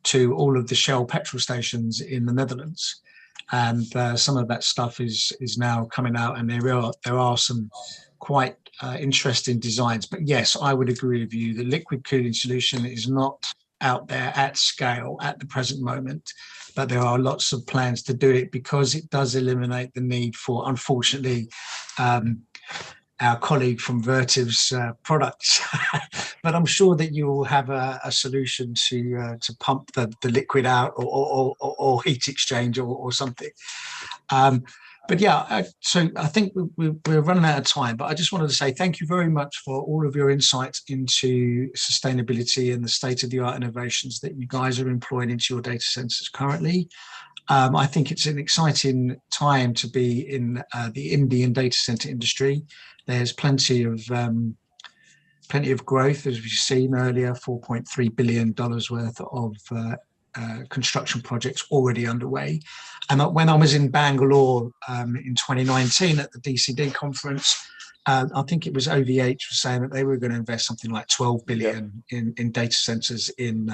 to all of the Shell petrol stations in the Netherlands. And some of that stuff is now coming out, and there are some quite interesting designs. But yes, I would agree with you. The liquid cooling solution is not out there at scale at the present moment, but there are lots of plans to do it because it does eliminate the need for, unfortunately, our colleague from Vertiv's products. But I'm sure that you will have a solution to pump the liquid out or heat exchange or something. But yeah, so I think we're running out of time, but I just wanted to say thank you very much for all of your insights into sustainability and the state-of-the-art innovations that you guys are employing into your data centers currently. I think it's an exciting time to be in the Indian data center industry. There's plenty of growth, as we've seen earlier, $4.3 billion worth of construction projects already underway. And when I was in Bangalore in 2019 at the DCD conference, I think it was OVH was saying that they were going to invest something like 12 billion in data centers in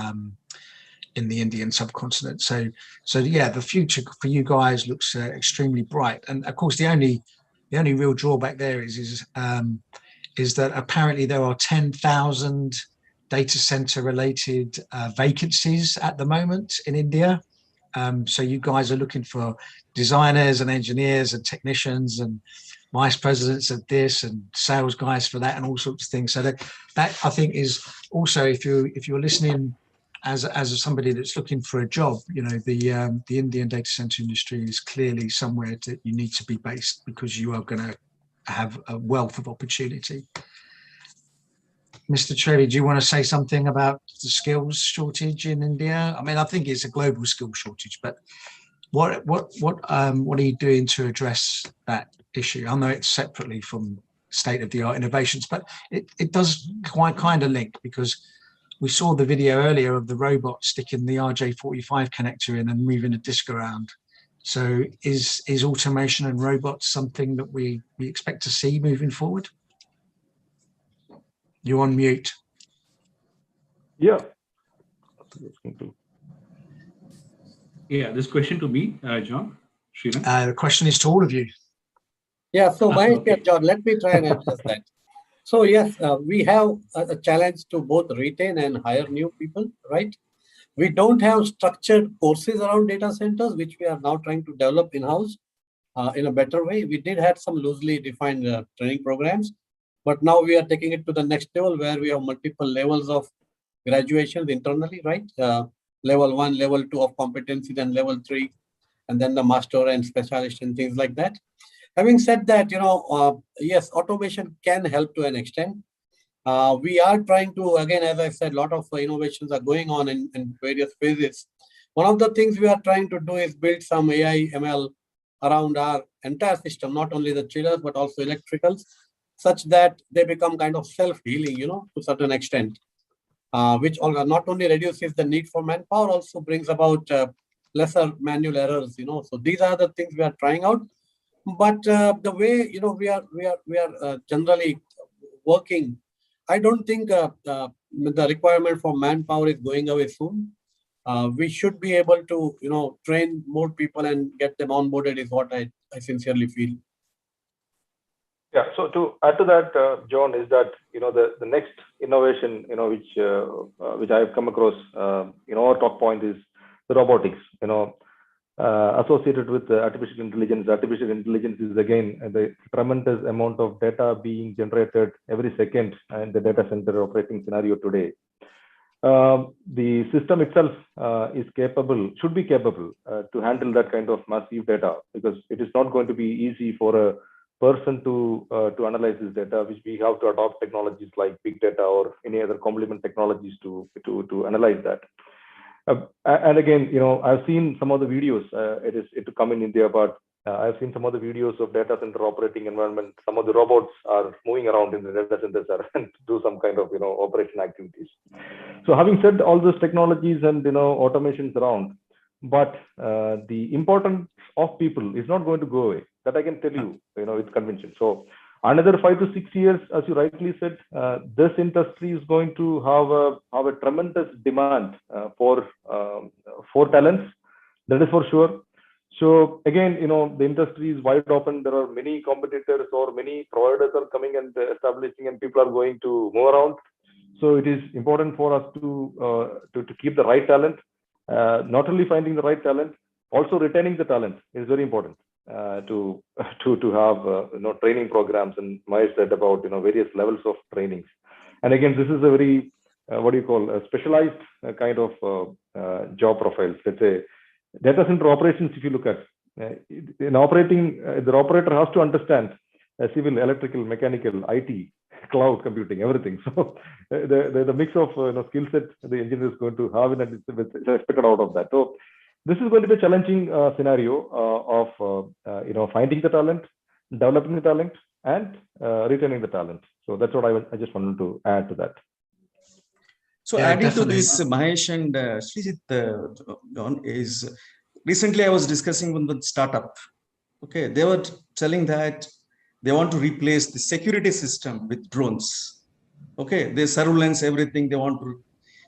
the Indian subcontinent. So yeah, the future for you guys looks extremely bright. And of course, the only real drawback there is that apparently there are 10,000 data center related vacancies at the moment in India. So you guys are looking for designers and engineers and technicians and vice presidents of this and sales guys for that and all sorts of things. So that I think is also, if you're listening as somebody that's looking for a job, the Indian data center industry is clearly somewhere that you need to be based, because you are going to have a wealth of opportunity. Mr. Trevi, do you want to say something about the skills shortage in India? I mean, I think it's a global skill shortage, but what are you doing to address that issue? I know it's separately from state-of-the-art innovations, but it does quite kind of link, because we saw the video earlier of the robot sticking the RJ45 connector in and moving a disk around. So is automation and robots something that we expect to see moving forward? You're on mute. Yeah. Yeah, this question to me, John. The question is to all of you. Yeah, so Okay. John, let me try and address that. So yes, we have a challenge to both retain and hire new people, right? We don't have structured courses around data centers, which we are now trying to develop in-house in a better way. We did have some loosely defined training programs, but now we are taking it to the next level where we have multiple levels of graduations internally, right? Level 1, level 2 of competency, then level 3, and then the master and specialist and things like that. Having said that, yes, automation can help to an extent. We are trying to, again, as I said, a lot of innovations are going on in various phases. One of the things we are trying to do is build some AI ML around our entire system, not only the chillers, but also electricals, such that they become kind of self-healing, to a certain extent, which not only reduces the need for manpower, also brings about lesser manual errors, So these are the things we are trying out. But the way, we are generally working, I don't think the requirement for manpower is going away soon. We should be able to, train more people and get them onboarded is what I sincerely feel. Yeah. So to add to that, John, is that the next innovation which I have come across our talk point is the robotics. Associated with artificial intelligence. Artificial intelligence is again the tremendous amount of data being generated every second in the data center operating scenario today. The system itself should be capable to handle that kind of massive data, because it is not going to be easy for a person to analyze this data, which we have to adopt technologies like big data or any other complement technologies to analyze that. And again, I've seen some of the videos. It to come in India, but I've seen some of the videos of data center operating environment. Some of the robots are moving around in the data centers and do some kind of operation activities. So having said all those technologies and automations around, but the importance of people is not going to go away. That I can tell you, with conviction. So another 5 to 6 years, as you rightly said, this industry is going to have a tremendous demand for talents. That is for sure. So again, the industry is wide open. There are many competitors or many providers are coming and establishing, and people are going to move around. So it is important for us to keep the right talent. Not only finding the right talent, also retaining the talent is very important. To have training programs, and Maya said about various levels of trainings. And again, this is a very a specialized kind of job profiles. Let's say data center operations. If you look at in operating, the operator has to understand civil, electrical, mechanical, IT, cloud computing, everything. So the mix of skill set the engineer is going to have, and it's expected out of that. So this is going to be a challenging scenario of finding the talent, developing the talent, and retaining the talent. So that's what I just wanted to add to that. So Yeah, adding definitely. to this, Mahesh and Srijit, John, is recently I was discussing with the startup. Okay, they were telling that they want to replace the security system with drones. Okay, the surveillance, everything, they want to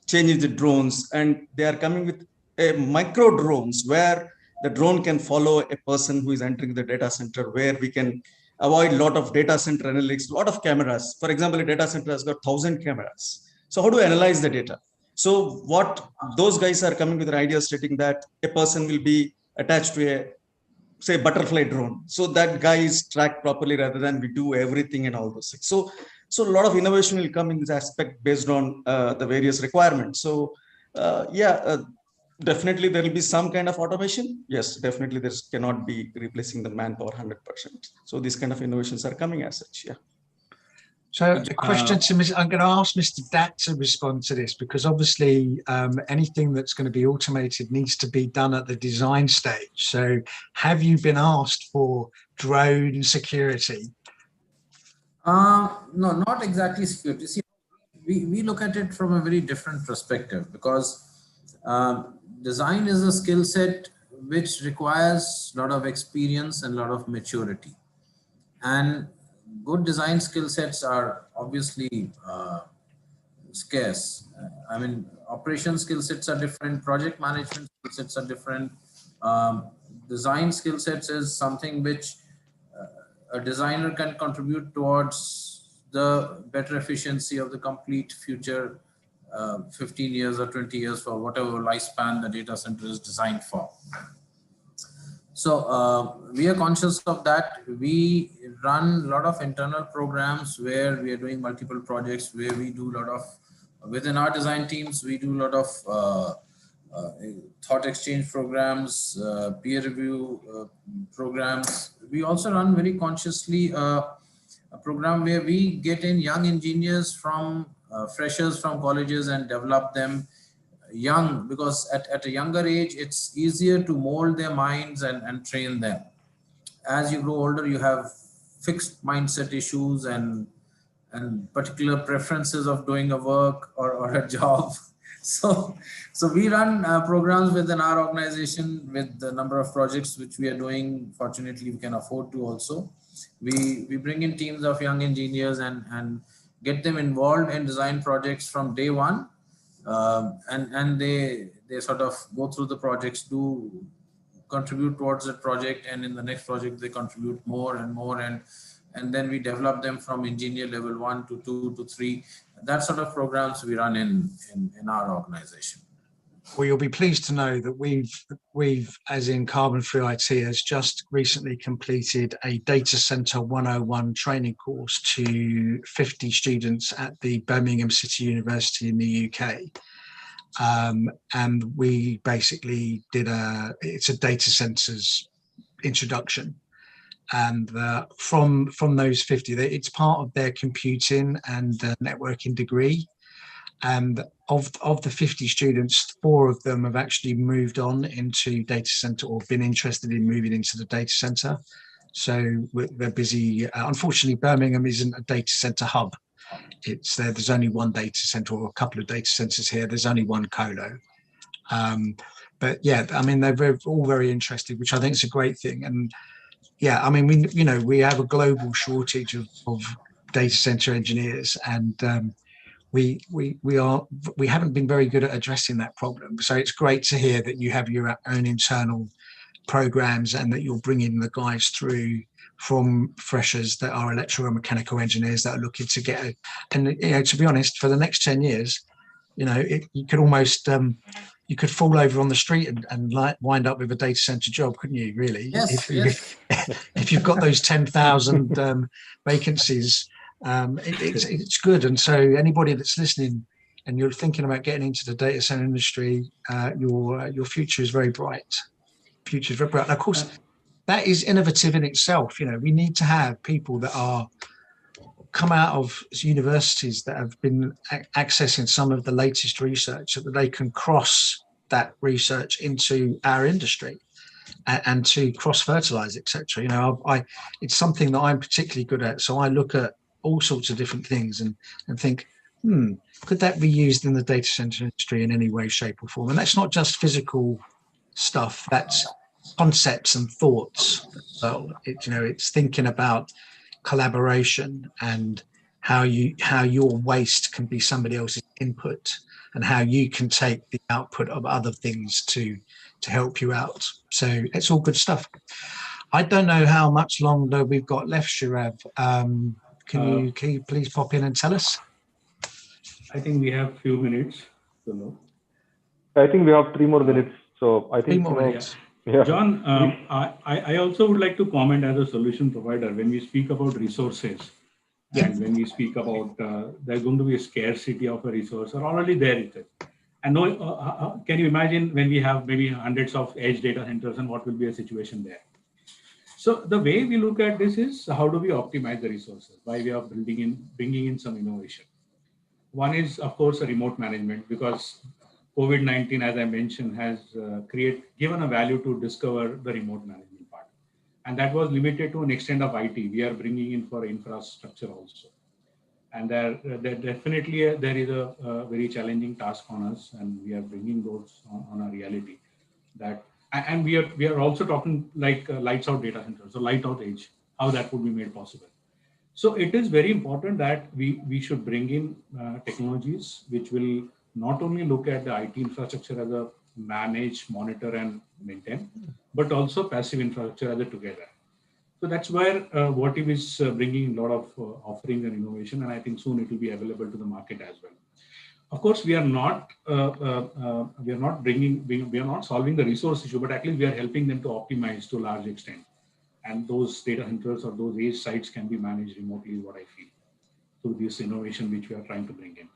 change the drones, and they are coming with a micro drones where the drone can follow a person who is entering the data center, where we can avoid a lot of data center analytics, a lot of cameras. For example, a data center has got 1,000 cameras. So how do we analyze the data? So what those guys are coming with an idea stating that a person will be attached to a, say, butterfly drone. So that guy is tracked properly rather than we do everything and all those things. So a lot of innovation will come in this aspect based on the various requirements. So definitely there will be some kind of automation. Yes, definitely there cannot be replacing the manpower 100%. So these kind of innovations are coming as such. Yeah. So a question to Mr. I'm going to ask Mr. Dat to respond to this, because obviously anything that's going to be automated needs to be done at the design stage. So have you been asked for drone security? No, not exactly security. See, we look at it from a very different perspective, because design is a skill set which requires a lot of experience and a lot of maturity. And good design skill sets are obviously scarce. I mean, operation skill sets are different, project management skill sets are different. Design skill sets is something which a designer can contribute towards the better efficiency of the complete future 15 years or 20 years for whatever lifespan the data center is designed for. So we are conscious of that. We run a lot of internal programs where we are doing multiple projects, where we do a lot of, within our design teams, we do a lot of thought exchange programs, peer review programs. We also run very consciously a program where we get in young engineers from freshers from colleges and develop them young, because at a younger age, it's easier to mold their minds and train them. As you grow older, you have fixed mindset issues and particular preferences of doing a work or a job. So we run programs within our organization with the number of projects which we are doing. Fortunately, we can afford to also. We bring in teams of young engineers and get them involved in design projects from day one. And they sort of go through the projects, do contribute towards the project, and in the next project they contribute more and more, and then we develop them from engineer level 1 to 2 to 3. That sort of programs we run in our organization. Well, you'll be pleased to know that we've, as in Carbon Free IT, has just recently completed a Data Center 101 training course to 50 students at the Birmingham City University in the UK. And we basically did it's a data centers introduction. And from those 50, it's part of their computing and networking degree. And of the 50 students, 4 of them have actually moved on into data center or been interested in moving into the data center. So they're busy. Unfortunately, Birmingham isn't a data center hub. It's there's only one data center or a couple of data centers here. There's only one colo. But yeah, I mean, they're all very interested, which I think is a great thing. And yeah, I mean, we have a global shortage of data center engineers, and we haven't been very good at addressing that problem. So it's great to hear that you have your own internal programs and that you're bringing the guys through from freshers that are electrical and mechanical engineers that are looking to get and to be honest, for the next 10 years, you could almost you could fall over on the street and wind up with a data center job, couldn't you, really? Yes, if you've got those 10,000 vacancies, it's good. And so anybody that's listening and you're thinking about getting into the data center industry, your future is very bright. And of course, that is innovative in itself. We need to have people that are come out of universities that have been accessing some of the latest research, so that they can cross that research into our industry and to cross-fertilize, etc. It's something that I'm particularly good at. So I look at all sorts of different things and think, could that be used in the data center industry in any way, shape or form? And that's not just physical stuff, that's concepts and thoughts. So it's thinking about collaboration and how your waste can be somebody else's input and how you can take the output of other things to help you out. So it's all good stuff. I don't know how much longer we've got left, Shirav. Can you please pop in and tell us? I think we have a few minutes. I think we have 3 more minutes. So I think 3 more minutes. Yeah. John, I also would like to comment as a solution provider when we speak about resources and when we speak about there's going to be a scarcity of a resource or already there it is. And can you imagine when we have maybe hundreds of edge data centers and what will be a situation there? So the way we look at this is how do we optimize the resources by way of bringing in some innovation. One is, of course, a remote management, because COVID-19, as I mentioned, has given a value to discover the remote management part. And that was limited to an extent of IT. We are bringing in for infrastructure also. And there definitely there is a very challenging task on us, and we are bringing those on a reality. And we are also talking like lights out data centers, so light out edge, how that would be made possible. So it is very important that we should bring in technologies which will not only look at the IT infrastructure as a manage, monitor, and maintain, but also passive infrastructure as a together. So that's where Votive is bringing a lot of offering and innovation, and I think soon it will be available to the market as well. Of course, we are not solving the resource issue, but at least we are helping them to optimize to a large extent. And those data centers or those edge sites can be managed remotely, is what I feel, through this innovation which we are trying to bring in.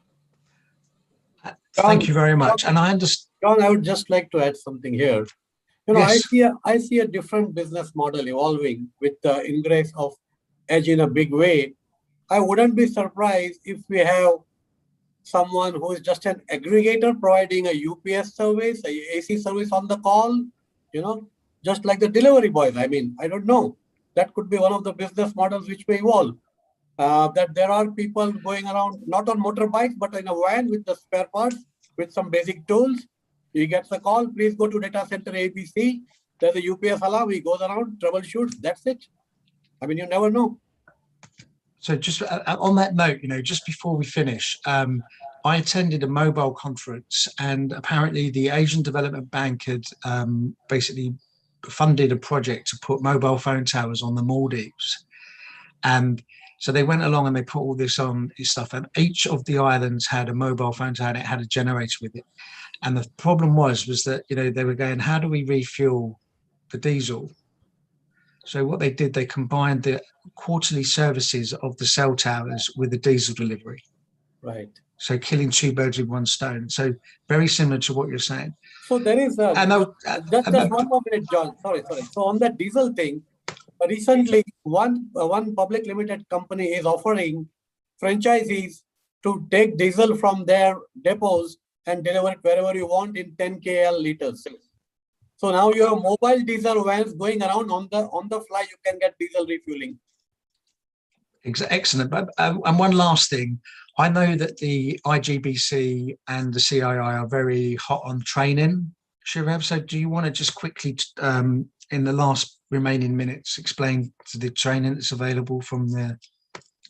Thank you very much. And I understand. John, I would just like to add something here. You know, Yes. I see a different business model evolving with the ingress of edge in a big way. I wouldn't be surprised if we have someone who is just an aggregator providing a UPS service, a AC service on the call, you know, just like the delivery boys. I mean, I don't know. That could be one of the business models which may evolve. That there are people going around, not on motorbikes, but in a van with the spare parts, with some basic tools. He gets a call, please go to data center ABC. There's a UPS alarm, he goes around, troubleshoots, that's it. I mean, you never know. So just on that note, you know, just before we finish, I attended a mobile conference, and apparently the Asian Development Bank had basically funded a project to put mobile phone towers on the Maldives. And so they went along and they put all this stuff, and each of the islands had a mobile phone tower and it had a generator with it. And the problem was that, you know, they were going, how do we refuel the diesel? So what they did, they combined the quarterly services of the cell towers with the diesel delivery. Right. So killing two birds with one stone. So very similar to what you're saying. So there is just one more minute, John. Sorry. So on that diesel thing, recently one public limited company is offering franchisees to take diesel from their depots and deliver it wherever you want in 10 KL liters. So now you have mobile diesel vans going around on the fly. You can get diesel refueling. Excellent. And one last thing, I know that the IGBC and the CII are very hot on training, Shirav. So do you want to just quickly, in the last remaining minutes, explain the training that's available from the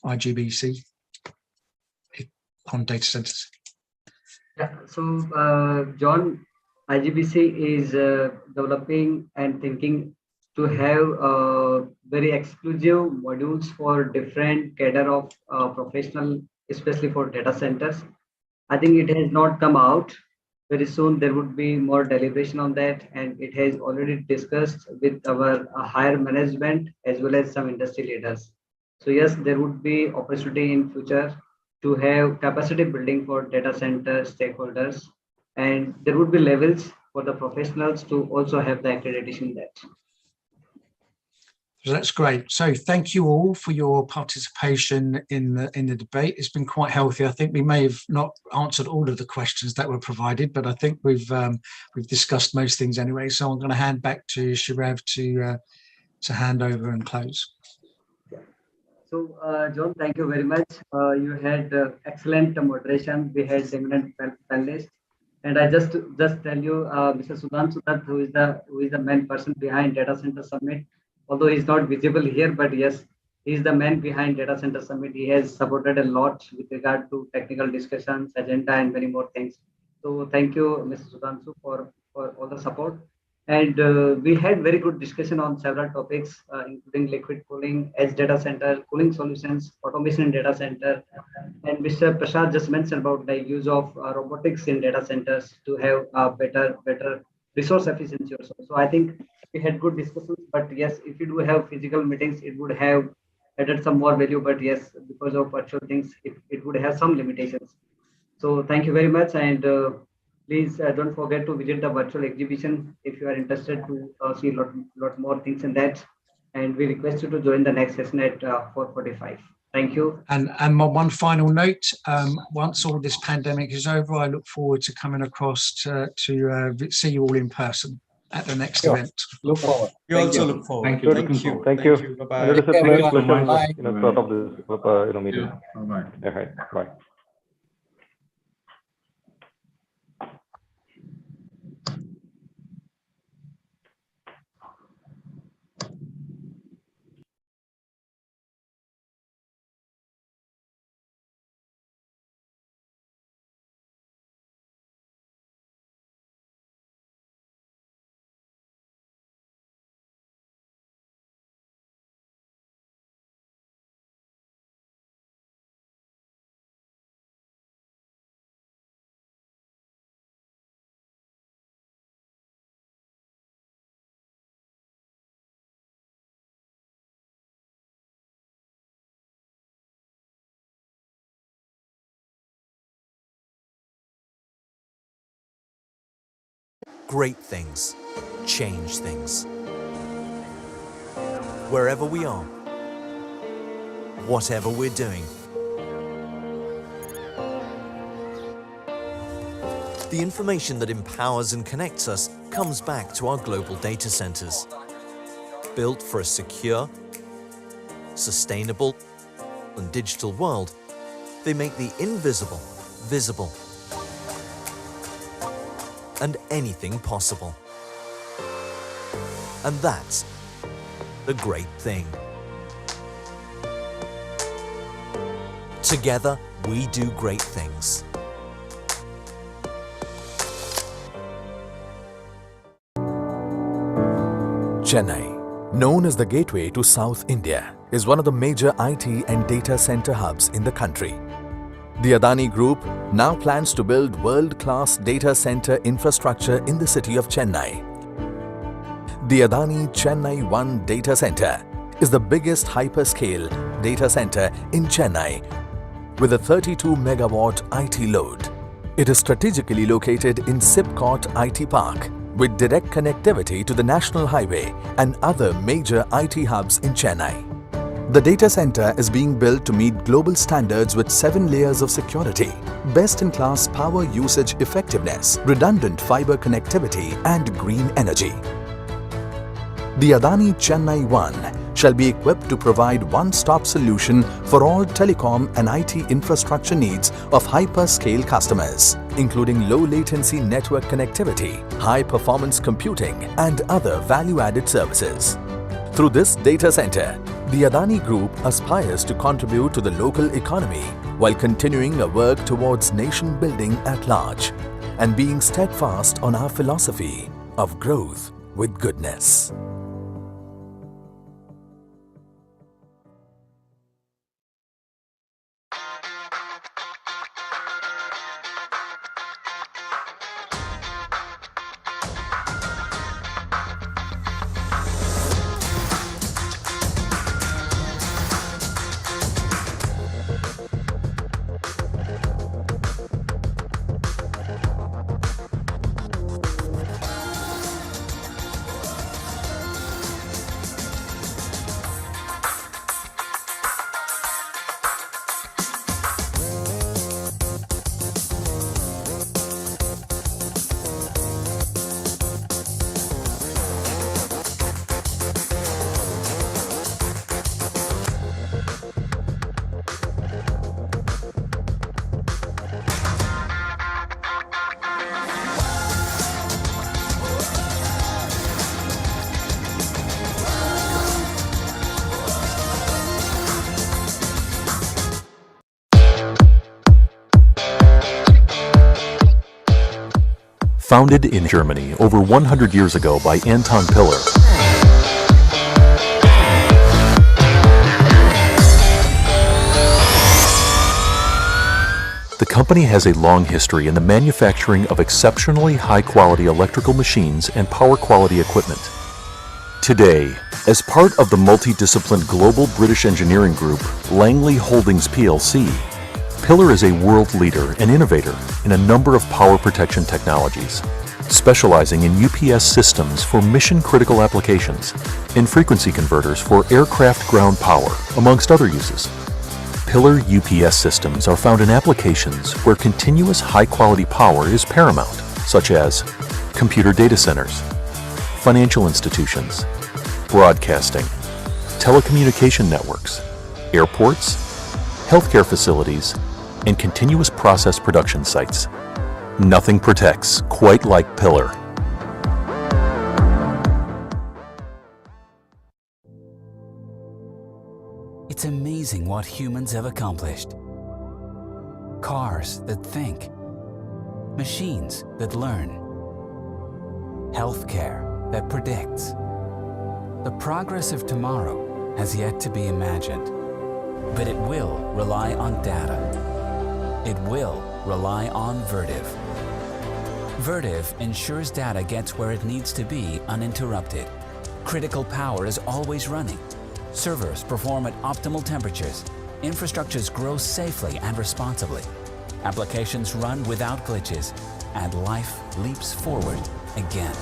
IGBC on data centers? Yeah. So, John, IGBC is developing and thinking to have very exclusive modules for different cadre of professional, especially for data centers. I think it has not come out. Very soon there would be more deliberation on that, and it has already discussed with our higher management as well as some industry leaders. So yes, there would be opportunity in future to have capacity building for data center stakeholders, and there would be levels for the professionals to also have the accreditation that. So that's great. So thank you all for your participation in the debate. It's been quite healthy. I think we may have not answered all of the questions that were provided, but I think we've discussed most things anyway. So I'm going to hand back to Shirav to hand over and close. So, John, thank you very much. You had excellent moderation. We had eminent panelists, and I just tell you, Mr. Sudhanshu Dutt, who is the main person behind Data Center Summit. Although he's not visible here, but yes, he's the man behind Data Center Summit. He has supported a lot with regard to technical discussions, agenda, and many more things. So, thank you, Mr. Sudhanshu, for all the support. And we had very good discussion on several topics, including liquid cooling, edge data center, cooling solutions, automation in data center. And Mr. Prasad just mentioned about the use of robotics in data centers to have better resource efficiency also. So I think we had good discussions, but yes, if you do have physical meetings, it would have added some more value. But yes, because of virtual things, it would have some limitations. So thank you very much, and please don't forget to visit the virtual exhibition if you are interested to see a lot more things in that. And we request you to join the next session at 4:45. Thank you. And my one final note, once all this pandemic is over, I look forward to coming across to see you all in person at the next event. Look forward. We also look forward. Thank you. Thank you. Bye-bye. And it is a pleasure, Bye. part of this meeting. Bye. Yeah, bye. great things, change things. Wherever we are, whatever we're doing. The information that empowers and connects us comes back to our global data centers. Built for a secure, sustainable, and digital world, they make the invisible visible and anything possible. And that's the great thing. Together, we do great things. Chennai, known as the gateway to South India, is one of the major IT and data center hubs in the country. The Adani Group now plans to build world-class data center infrastructure in the city of Chennai. The Adani Chennai 1 data center is the biggest hyperscale data center in Chennai with a 32 megawatt IT load. It is strategically located in Sipcot IT Park with direct connectivity to the National Highway and other major IT hubs in Chennai. The data center is being built to meet global standards with 7 layers of security, best-in-class power usage effectiveness, redundant fiber connectivity, and green energy. The Adani Chennai 1 shall be equipped to provide one-stop solution for all telecom and IT infrastructure needs of hyperscale customers, including low-latency network connectivity, high-performance computing, and other value-added services. Through this data center, the Adani Group aspires to contribute to the local economy while continuing a work towards nation building at large and being steadfast on our philosophy of growth with goodness. Founded in Germany over 100 years ago by Anton Piller, the company has a long history in the manufacturing of exceptionally high-quality electrical machines and power quality equipment. Today, as part of the multidisciplined global British engineering group Langley Holdings plc, Piller is a world leader and innovator in a number of power protection technologies, specializing in UPS systems for mission-critical applications and frequency converters for aircraft ground power, amongst other uses. Piller UPS systems are found in applications where continuous high-quality power is paramount, such as computer data centers, financial institutions, broadcasting, telecommunication networks, airports, healthcare facilities, and continuous process production sites. Nothing protects quite like Piller. It's amazing what humans have accomplished. Cars that think, machines that learn, healthcare that predicts. The progress of tomorrow has yet to be imagined, but it will rely on data. It will rely on Vertiv. Vertiv ensures data gets where it needs to be uninterrupted. Critical power is always running. Servers perform at optimal temperatures. Infrastructures grow safely and responsibly. Applications run without glitches, and life leaps forward again.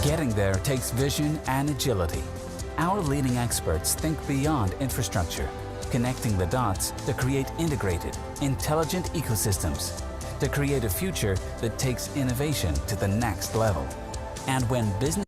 Getting there takes vision and agility. Our leading experts think beyond infrastructure, connecting the dots to create integrated, intelligent ecosystems, to create a future that takes innovation to the next level. And when business